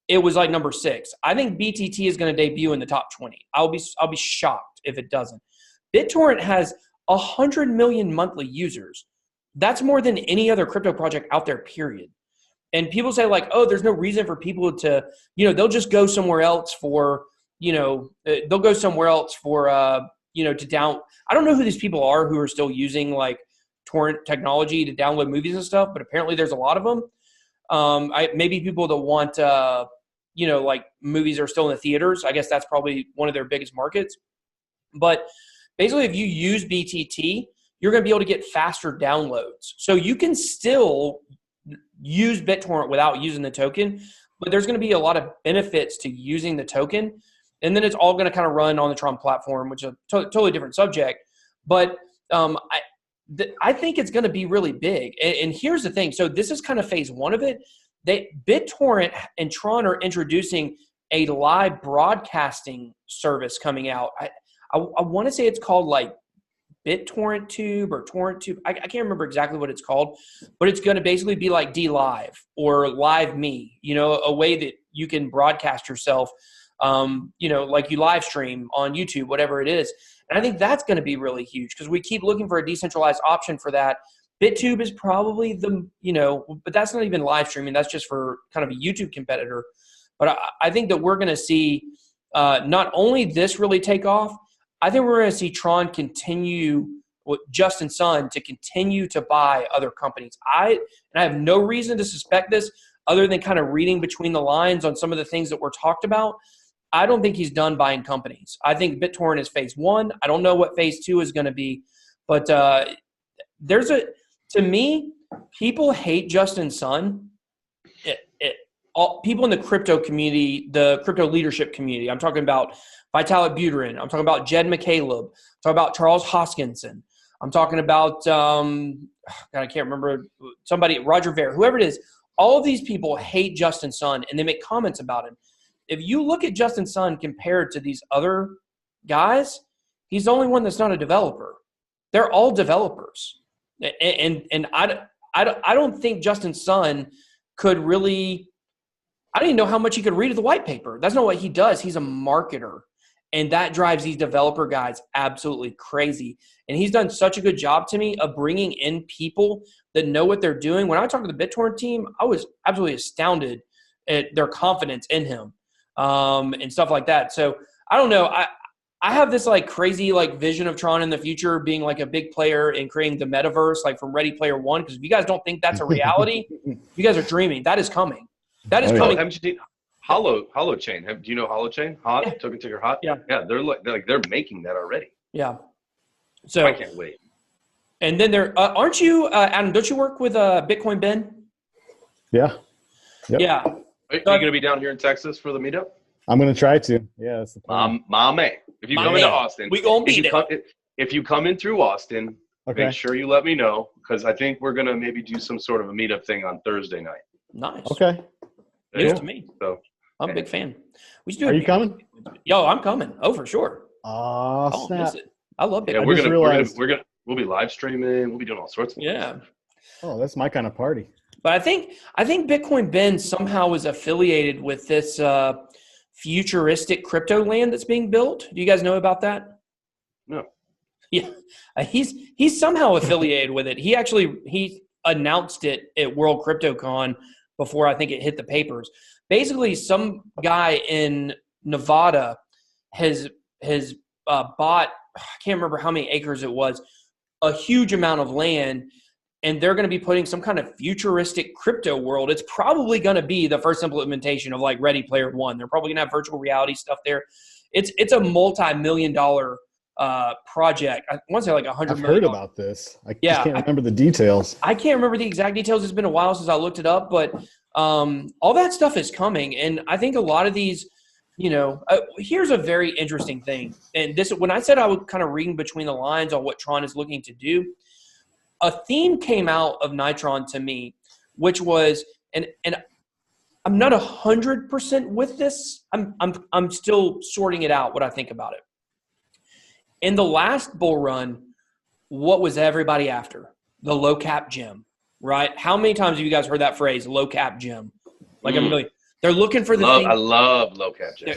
it was like number 6. I think BTT is going to debut in the top 20. I'll be shocked if it doesn't. BitTorrent has 100 million monthly users. That's more than any other crypto project out there, period. And people say, like, oh, there's no reason for people to, you know, they'll just go somewhere else for, you know, to down. I don't know who these people are who are still using like torrent technology to download movies and stuff, but apparently there's a lot of them. Maybe people that want, like movies are still in the theaters. I guess that's probably one of their biggest markets. But basically, if you use BTT, you're going to be able to get faster downloads. So you can still use BitTorrent without using the token, but there's going to be a lot of benefits to using the token. And then it's all going to kind of run on the Tron platform, which is a totally different subject. But I think it's going to be really big. And here's the thing. So this is kind of phase 1 of it. BitTorrent and Tron are introducing a live broadcasting service coming out. I want to say it's called like BitTorrent Tube or Torrent Tube. I can't remember exactly what it's called, but it's going to basically be like DLive or Live Me, you know, a way that you can broadcast yourself, like you live stream on YouTube, whatever it is. And I think that's going to be really huge because we keep looking for a decentralized option for that. BitTube is probably but that's not even live streaming. That's just for kind of a YouTube competitor. But I think that we're going to see not only this really take off, I think we're going to see Tron continue with Justin Sun to continue to buy other companies. I have no reason to suspect this other than kind of reading between the lines on some of the things that were talked about. I don't think he's done buying companies. I think BitTorrent is phase 1. I don't know what phase 2 is going to be, but to me, people hate Justin Sun. People in the crypto community, the crypto leadership community. I'm talking about Vitalik Buterin. I'm talking about Jed McCaleb. I'm talking about Charles Hoskinson. I'm talking about, I can't remember, somebody, Roger Ver, whoever it is. all of these people hate Justin Sun and they make comments about him. If you look at Justin Sun compared to these other guys, he's the only one that's not a developer. They're all developers. And I don't think Justin Sun could really – I don't even know how much he could read of the white paper. That's not what he does. He's a marketer. And that drives these developer guys absolutely crazy. And he's done such a good job to me of bringing in people that know what they're doing. When I talked to the BitTorrent team, I was absolutely astounded at their confidence in him and stuff like that. So I don't know. I have this like crazy like vision of Tron in the future being like a big player in creating the metaverse, like from Ready Player One. Because if you guys don't think that's a reality, you guys are dreaming. That is coming. That is coming. Haven't you seen Holochain? Do you know Holochain? Hot? Yeah. Token Ticker Hot? Yeah. Yeah, they're making that already. Yeah. So I can't wait. And then there aren't you, Adam? Don't you work with Bitcoin Ben? Yeah. Yep. Yeah. Are you going to be down here in Texas for the meetup? I'm going to try to. Yeah, that's the plan. My man. If you come into Austin, we gonna beat it. If you come in through Austin, Okay. make sure you let me know because I think we're going to maybe do some sort of a meetup thing on Thursday night. Nice. Okay. News to me. So I'm a big fan. We should do Are it. you coming? Yo, I'm coming. Oh, for sure. Oh, I'll snap. miss it. I love it. yeah, I we'll be live streaming. We'll be doing all sorts of Yeah. things. Oh, that's my kind of party. But I think Bitcoin Ben somehow is affiliated with this futuristic crypto land that's being built. Do you guys know about that? No. Yeah, he's somehow affiliated with it. He announced it at World CryptoCon before I think it hit the papers. Basically, some guy in Nevada has bought, I can't remember how many acres it was, a huge amount of land, and they're going to be putting some kind of futuristic crypto world. It's probably going to be the first implementation of like Ready Player One. They're probably going to have virtual reality stuff there. It's a multi-million-dollar project. I want to say like $100 million. I've heard about this. I just can't remember the details. I can't remember the exact details. It's been a while since I looked it up, but all that stuff is coming. And I think a lot of these, here's a very interesting thing. And this, when I said I was kind of reading between the lines on what Tron is looking to do, a theme came out of Nitron to me, which was, and I'm not 100% with this. I'm still sorting it out, what I think about it. In the last bull run, what was everybody after? The low cap gem, right? How many times have you guys heard that phrase, low cap gem? Like a million. They're looking for the thing. I love low cap gem.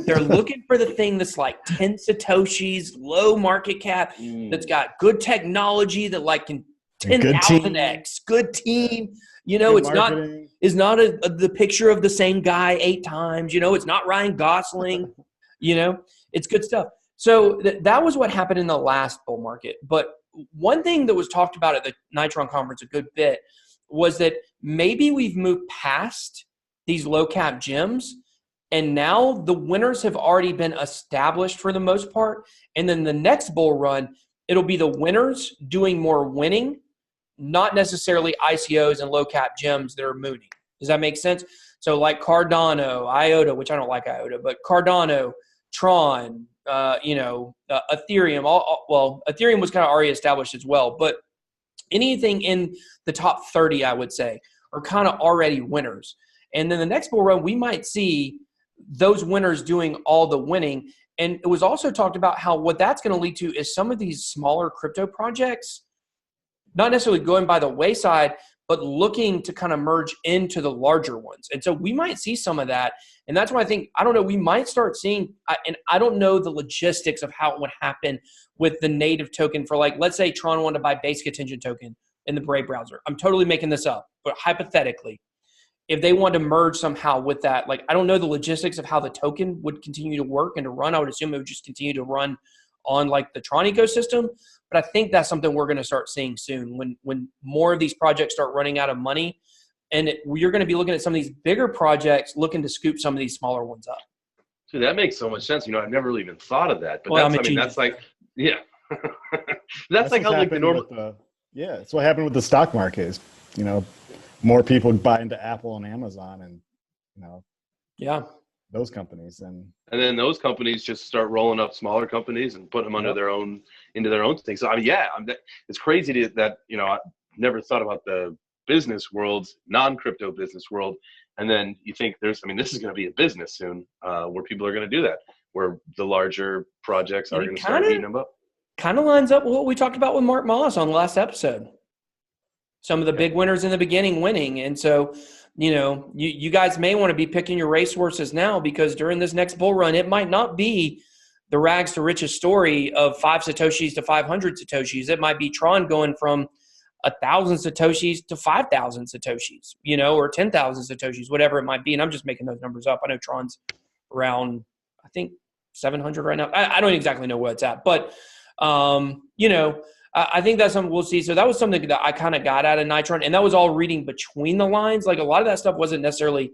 They're looking for the thing that's like 10 Satoshis, low market cap, that's got good technology that like can 10,000x, good team. It's marketing. not the picture of the same guy 8 times. It's not Ryan Gosling. It's good stuff. So that was what happened in the last bull market. But one thing that was talked about at the Nitron conference a good bit was that maybe we've moved past these low cap gems, and now the winners have already been established for the most part. And then the next bull run, it'll be the winners doing more winning, not necessarily ICOs and low cap gems that are mooning. Does that make sense? So like Cardano, IOTA, which I don't like IOTA, but Cardano, Tron, Ethereum. Ethereum was kind of already established as well, but anything in the top 30, I would say, are kind of already winners. And then the next bull run, we might see those winners doing all the winning. And it was also talked about how what that's going to lead to is some of these smaller crypto projects, not necessarily going by the wayside, but looking to kind of merge into the larger ones. And so we might see some of that. And that's why I don't know, we might start seeing, and I don't know the logistics of how it would happen with the native token for like, let's say Tron wanted to buy basic attention token in the Brave browser. I'm totally making this up, but hypothetically, if they want to merge somehow with that, like, I don't know the logistics of how the token would continue to work and to run. I would assume it would just continue to run on like the Tron ecosystem. But I think that's something we're going to start seeing soon when more of these projects start running out of money. And you're going to be looking at some of these bigger projects looking to scoop some of these smaller ones up. Dude, that makes so much sense. I've never really even thought of that. But well, that's like, yeah. that's like how like the normal. It's what happened with the stock market is, more people buy into Apple and Amazon and, those companies. And then those companies just start rolling up smaller companies and put them under into their own thing. So, it's crazy that, I never thought about the business world, non-crypto business world. And then you think this is going to be a business soon where people are going to do that, where the larger projects are going to start eating them up. Kind of lines up with what we talked about with Mark Moss on the last episode. Some of the big winners in the beginning winning. And so, you guys may want to be picking your racehorses now, because during this next bull run, it might not be the rags to riches story of 5 Satoshis to 500 Satoshis. It might be Tron going from 1,000 Satoshis to 5,000 Satoshis, or 10,000 Satoshis, whatever it might be. And I'm just making those numbers up. I know Tron's around, I think, 700 right now. I don't exactly know where it's at, but, I think that's something we'll see. So that was something that I kind of got out of Nitron, and that was all reading between the lines. Like, a lot of that stuff wasn't necessarily,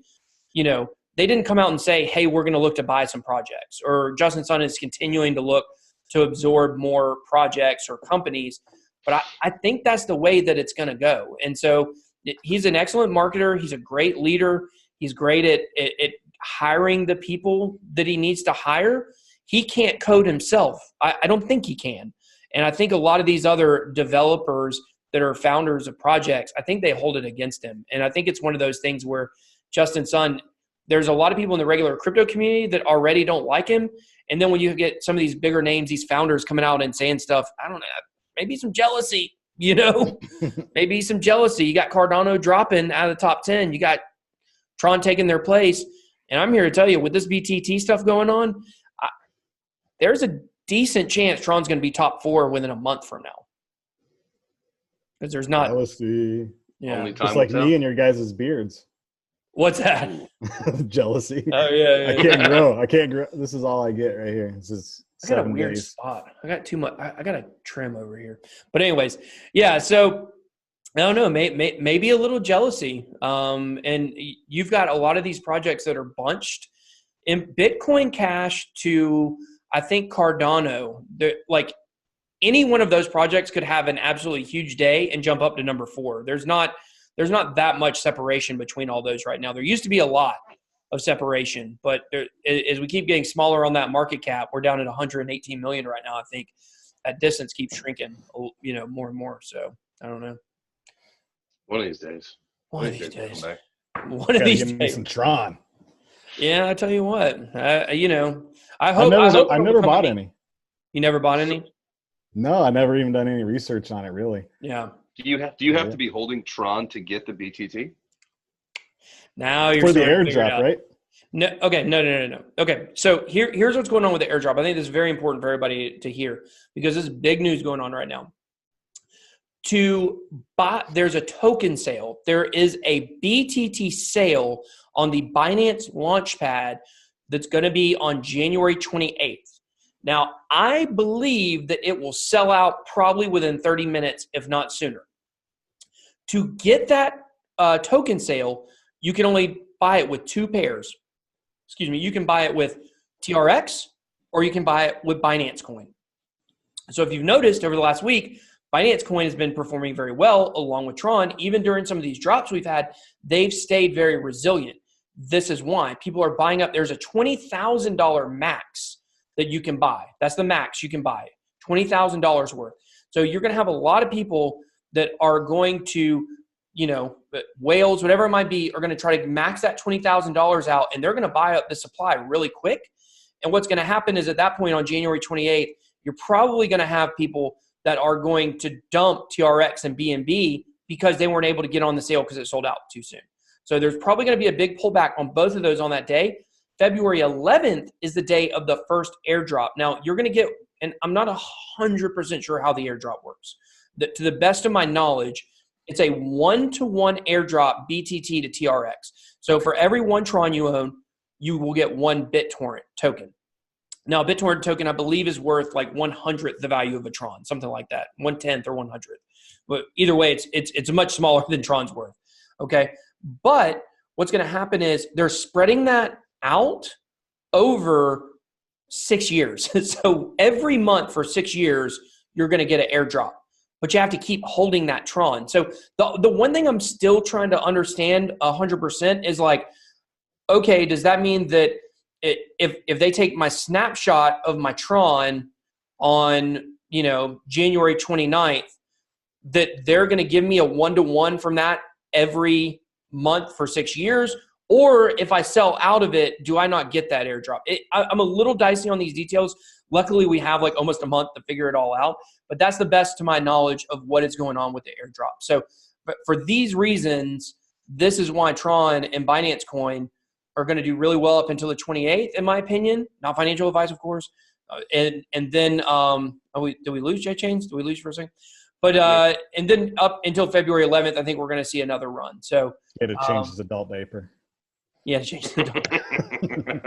they didn't come out and say, hey, we're going to look to buy some projects, or Justin Sun is continuing to look to absorb more projects or companies. But I think that's the way that it's going to go. And so he's an excellent marketer. He's a great leader. He's great at hiring the people that he needs to hire. He can't code himself. I don't think he can. And I think a lot of these other developers that are founders of projects, I think they hold it against him. And I think it's one of those things where Justin Sun, there's a lot of people in the regular crypto community that already don't like him. And then when you get some of these bigger names, these founders coming out and saying stuff, I don't know, maybe some jealousy, maybe some jealousy. You got Cardano dropping out of the top 10. You got Tron taking their place. And I'm here to tell you, with this BTT stuff going on, there's a decent chance Tron's going to be top 4 within a month from now. Because there's not. Jealousy. Yeah. Only time Just like will tell. me and your guys' beards. What's that? Jealousy. Oh, yeah. I can't grow. This is all I get right here. This is I got a 7 weird days. spot. I got too much. I got to trim over here. But anyways, yeah. So I don't know. Maybe a little jealousy. And you've got a lot of these projects that are bunched in Bitcoin Cash to, I think, Cardano. Like, any one of those projects could have an absolutely huge day and jump up to number 4. There's not that much separation between all those right now. There used to be a lot of separation, but as we keep getting smaller on that market cap, we're down at 118 million right now. I think that distance keeps shrinking, more and more. So I don't know. One of these days. One of these days. we'll come back. One of Gotta these give me days. some Tron. Yeah, I tell you what. I I've hope. never bought any. You never bought any? No, I never even done any research on it, really. Yeah. Do you have to be holding Tron to get the BTT? Now you're For the starting to figure it airdrop, out. right? No. Okay. No. Okay. So here's what's going on with the airdrop. I think this is very important for everybody to hear, because this is big news going on right now. To buy, there's a token sale. There is a BTT sale on the Binance Launchpad that's going to be on January 28th. Now, I believe that it will sell out probably within 30 minutes, if not sooner. To get that token sale, you can only buy it with 2 pairs. Excuse me. You can buy it with TRX, or you can buy it with Binance Coin. So if you've noticed over the last week, Binance Coin has been performing very well along with Tron. Even during some of these drops we've had, they've stayed very resilient. This is why people are buying up. There's a $20,000 max that you can buy. That's the max you can buy, $20,000 worth. So you're going to have a lot of people that are going to, whales, whatever it might be, are going to try to max that $20,000 out, and they're going to buy up the supply really quick. And what's going to happen is, at that point on January 28th, you're probably going to have people that are going to dump TRX and BNB because they weren't able to get on the sale because it sold out too soon. So there's probably going to be a big pullback on both of those on that day. February 11th is the day of the first airdrop. Now, you're going to get, and I'm not 100% sure how the airdrop works. To the best of my knowledge, it's a 1-to-1 airdrop BTT to TRX. So for every 1 Tron you own, you will get 1 BitTorrent token. Now, a BitTorrent token, I believe, is worth like 1/100th the value of a Tron, something like that, 1/10 or 100th. But either way, it's much smaller than Tron's worth. Okay, but what's going to happen is they're spreading that out over 6 years. So every month for 6 years, you're going to get an airdrop, but you have to keep holding that Tron. So the one thing I'm still trying to understand 100% is like, okay, does that mean that if they take my snapshot of my Tron on, January 29th, that they're going to give me a 1-to-1 from that every month for 6 years? Or if I sell out of it, do I not get that airdrop? I'm a little dicey on these details. Luckily, we have like almost a month to figure it all out. But that's the best to my knowledge of what is going on with the airdrop. So but for these reasons, this is why Tron and Binance Coin are going to do really well up until the 28th, in my opinion. Not financial advice, of course. And then did we lose J-Chains? Did we lose for a second? But and then up until February 11th, I think we're going to see another run. So it changes adult vapor. Yeah, it changes adult vapor.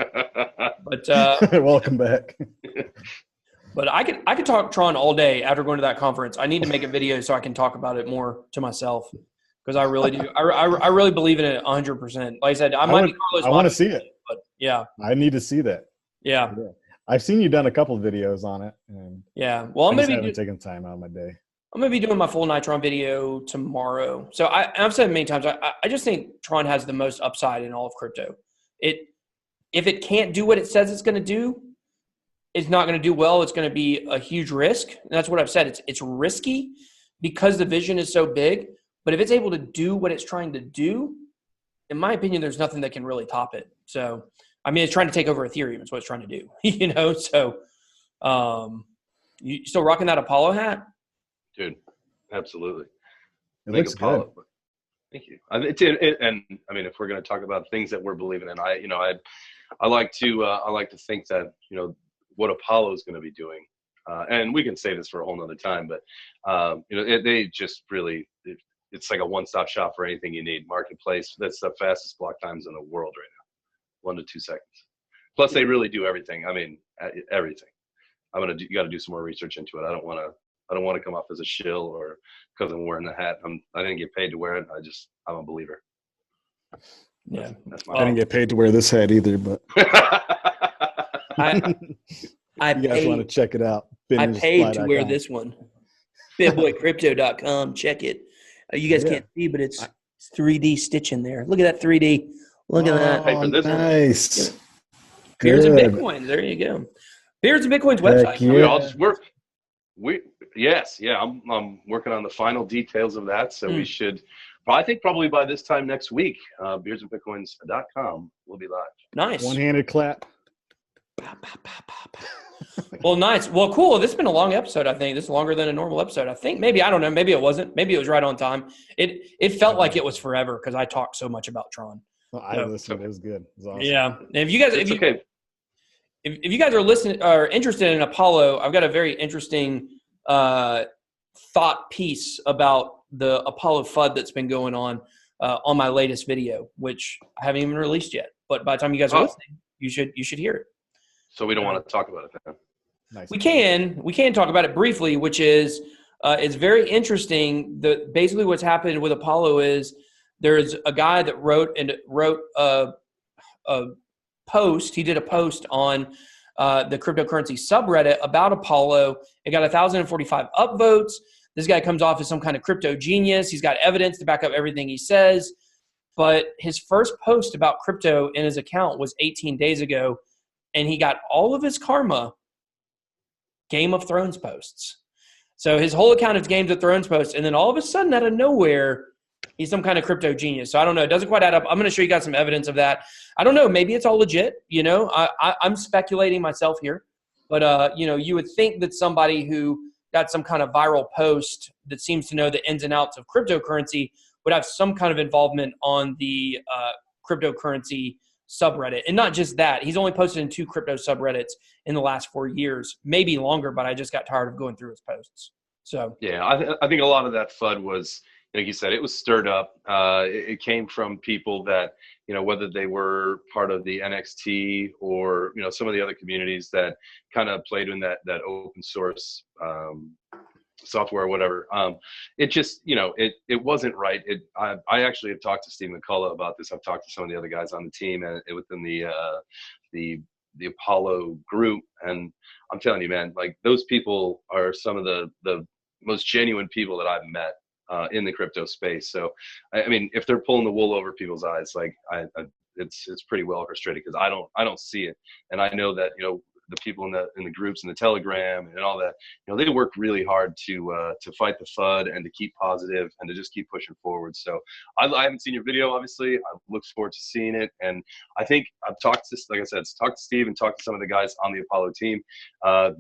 But welcome back. But I could talk Tron all day after going to that conference. I need to make a video so I can talk about it more to myself because I really do. I really believe in it 100%. Like I said, I want to see it. But yeah, I need to see that. Yeah. I've seen you done a couple of videos on it. And yeah. Well, I'm going to be taking time out of my day. I'm going to be doing my full Nitron video tomorrow. So I've said many times, I just think Tron has the most upside in all of crypto. If it can't do what it says it's going to do, it's not going to do well. It's going to be a huge risk. And that's what I've said. It's risky because the vision is so big. But if it's able to do what it's trying to do, in my opinion, there's nothing that can really top it. So, I mean, it's trying to take over Ethereum. Is what it's trying to do. You know, so you still rocking that Apollo hat? Dude, absolutely. It looks Apollo. Good. Thank you. And I mean, if we're going to talk about things that we're believing in, I like to think that, what Apollo is going to be doing. And we can say this for a whole nother time, but, they just really, it's like a one-stop shop for anything you need. Marketplace, that's the fastest block times in the world right now. 1 to 2 seconds. Plus they really do everything. I mean, everything. You got to do some more research into it. I don't want to come off as a shill or because I'm wearing the hat. I didn't get paid to wear it. I'm a believer. Yeah. I didn't get paid to wear this hat either, but you guys want to check it out. I paid to wear this one. BitBoyCrypto.com. Check it. You guys can't see, but it's 3D stitch in there. Look at that 3D. Look at that. Pay for this nice. One. Beards and Bitcoins. There you go. Beards and Bitcoins website. Yeah. We all just work. I'm working on the final details of that. So we should, I think probably by this time next week, beardsandbitcoins.com will be live. Nice. One-handed clap. Well, nice. Well, cool. This has been a long episode, I think. This is longer than a normal episode. I think maybe, I don't know. Maybe it wasn't. Maybe it was right on time. It felt like it was forever because I talked so much about Tron. Well, I listened. It was good. It was awesome. Yeah. And if you guys, if you guys are listening or interested in Apollo, I've got a very interesting thought piece about the Apollo FUD that's been going on my latest video, which I haven't even released yet. But by the time you guys are listening, you should hear it. So we don't want to talk about it then. Nice. We can talk about it briefly, which is it's very interesting. Basically what's happened with Apollo is there's a guy that wrote a post. He did a post on the cryptocurrency subreddit about Apollo. It got 1,045 upvotes. This guy comes off as some kind of crypto genius. He's got evidence to back up everything he says. But his first post about crypto in his account was 18 days ago, and he got all of his karma Game of Thrones posts. So his whole account is Game of Thrones posts, and then all of a sudden, out of nowhere, he's some kind of crypto genius. So I don't know. It doesn't quite add up. I'm going to show you guys some evidence of that. I don't know. Maybe it's all legit. I'm speculating myself here. But, you would think that somebody who got some kind of viral post that seems to know the ins and outs of cryptocurrency would have some kind of involvement on the cryptocurrency subreddit. And not just that. He's only posted in 2 crypto subreddits in the last 4 years, maybe longer, but I just got tired of going through his posts. So yeah, I think a lot of that FUD was, like you said, it was stirred up. It came from people that, whether they were part of the NXT or, some of the other communities that kind of played in that open source software or whatever. It just, it wasn't right. I actually have talked to Steve McCullough about this. I've talked to some of the other guys on the team and within the Apollo group. And I'm telling you, man, like those people are some of the most genuine people that I've met in the crypto space. So, I mean, if they're pulling the wool over people's eyes, like it's pretty well orchestrated because I don't see it. And I know that, the people in the groups and the Telegram and all that, they work really hard to fight the FUD and to keep positive and to just keep pushing forward. So I haven't seen your video, obviously. I look forward to seeing it. And I think I've talked to Steve and talked to some of the guys on the Apollo team.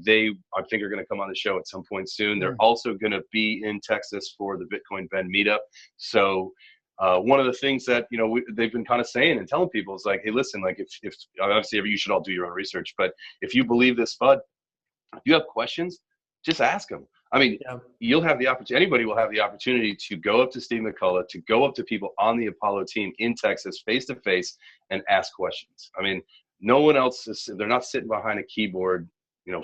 They, I think, are going to come on the show at some point soon. They're also going to be in Texas for the Bitcoin Bend meetup. So one of the things that they've been kind of saying and telling people is like, hey, listen, like if obviously you should all do your own research, but if you believe this FUD, if you have questions, just ask them. I mean, you'll have the opportunity. Anybody will have the opportunity to go up to Steve McCullough, to go up to people on the Apollo team in Texas, face to face, and ask questions. I mean, no one else they're not sitting behind a keyboard,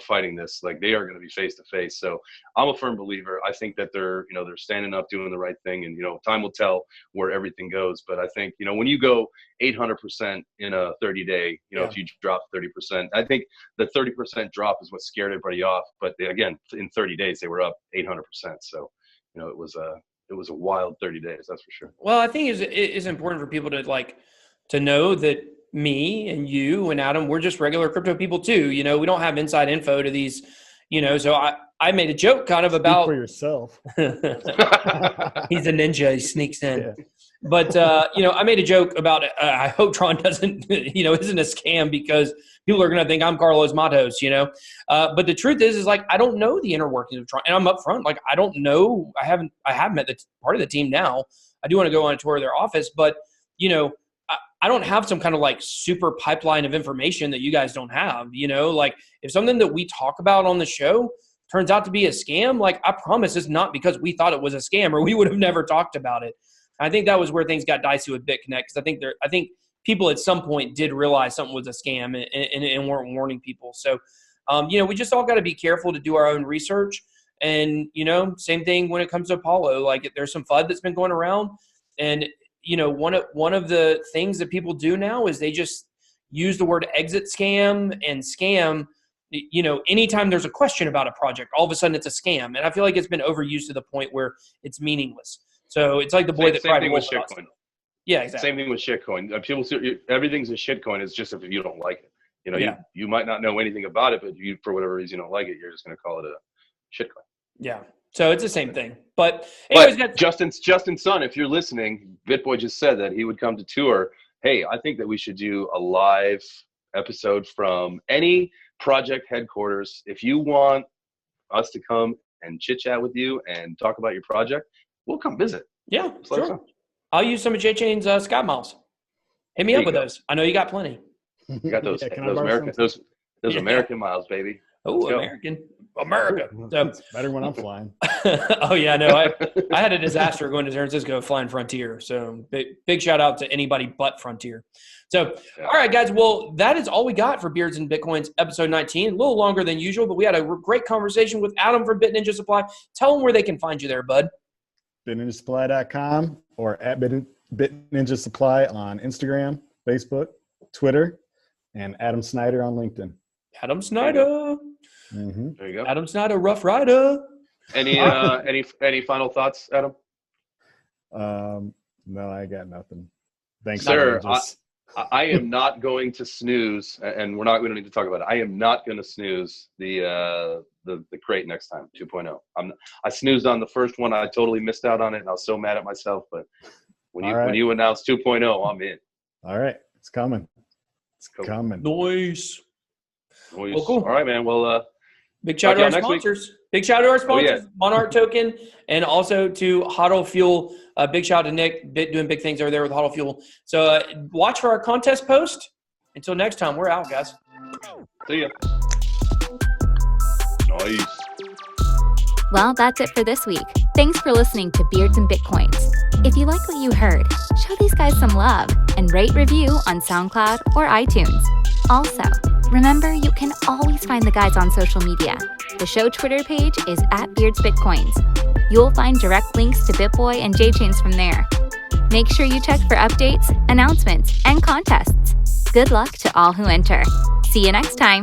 fighting this. Like, they are going to be face to face. So I'm a firm believer. I think that they're standing up, doing the right thing, and time will tell where everything goes. But I think when you go 800% in a 30-day, if you drop 30%, I think the 30% drop is what scared everybody off. But again, in 30 days they were up 800%. So it was a wild 30 days, that's for sure. Well, I think it's important for people to know that me and you and Adam, we're just regular crypto people too. We don't have inside info to these, so I made a joke kind of about. Speak for yourself. He's a ninja. He sneaks in. Yeah. But, I made a joke about I hope Tron doesn't, isn't a scam, because people are going to think I'm Carlos Matos, but the truth is like, I don't know the inner workings of Tron, and I'm up front. Like, I don't know. I have met the part of the team now. I do want to go on a tour of their office, but, I don't have some kind of like super pipeline of information that you guys don't have, like if something that we talk about on the show turns out to be a scam, like I promise it's not because we thought it was a scam or we would have never talked about it. I think that was where things got dicey with BitConnect, because I think people at some point did realize something was a scam and weren't warning people. So, we just all got to be careful to do our own research. And, same thing when it comes to Apollo, like there's some FUD that's been going around, and one of the things that people do now is they just use the word exit scam and scam. Anytime there's a question about a project, all of a sudden it's a scam. And I feel like it's been overused to the point where it's meaningless. So it's like the boy that cried wolf. Same thing with shitcoin. Yeah, exactly. Same thing with shitcoin. People, everything's a shitcoin. It's just if you don't like it. You might not know anything about it, but you, for whatever reason, you don't like it, you're just going to call it a shitcoin. Yeah. So it's the same thing. But anyways, Justin's son, if you're listening, BitBoy just said that he would come to tour. Hey, I think that we should do a live episode from any project headquarters. If you want us to come and chit chat with you and talk about your project, we'll come visit. Yeah, sure. I'll use some of JChain's Sky Miles. Hit me up with those. I know you got plenty. You got those American miles, baby. Oh, America. So, it's better when I'm flying. Oh yeah, no, I had a disaster going to San Francisco flying Frontier. So big shout out to anybody but Frontier. So, All right, guys. Well, that is all we got for Beards and Bitcoins episode 19. A little longer than usual, but we had a great conversation with Adam from BitNinjaSupply. Tell them where they can find you there, bud. BitNinjaSupply.com or at BitNinjaSupply on Instagram, Facebook, Twitter, and Adam Snyder on LinkedIn. Adam Snyder. Mm-hmm. There you go. Adam Snyder, Rough Rider. Any final thoughts, Adam? No, I got nothing. Thanks, sir. I am not going to snooze, and we don't need to talk about it. I am not going to snooze the crate next time, 2.0. I snoozed on the first one. I totally missed out on it, and I was so mad at myself. But when you announce 2.0, I'm in. All right, it's coming. It's coming. Nice. Well, cool. All right, man. Well, big shout out to our sponsors. Big shout out to our sponsors, Monarch Token, and also to HODL Fuel. Big shout out to Nick, doing big things over there with HODL Fuel. So watch for our contest post. Until next time, we're out, guys. See ya. Nice. Well, that's it for this week. Thanks for listening to Beards and Bitcoins. If you like what you heard, show these guys some love and rate review on SoundCloud or iTunes. Also, remember, you can always find the guys on social media. The show Twitter page is @BeardsBitcoins. You'll find direct links to BitBoy and JChains from there. Make sure you check for updates, announcements, and contests. Good luck to all who enter. See you next time.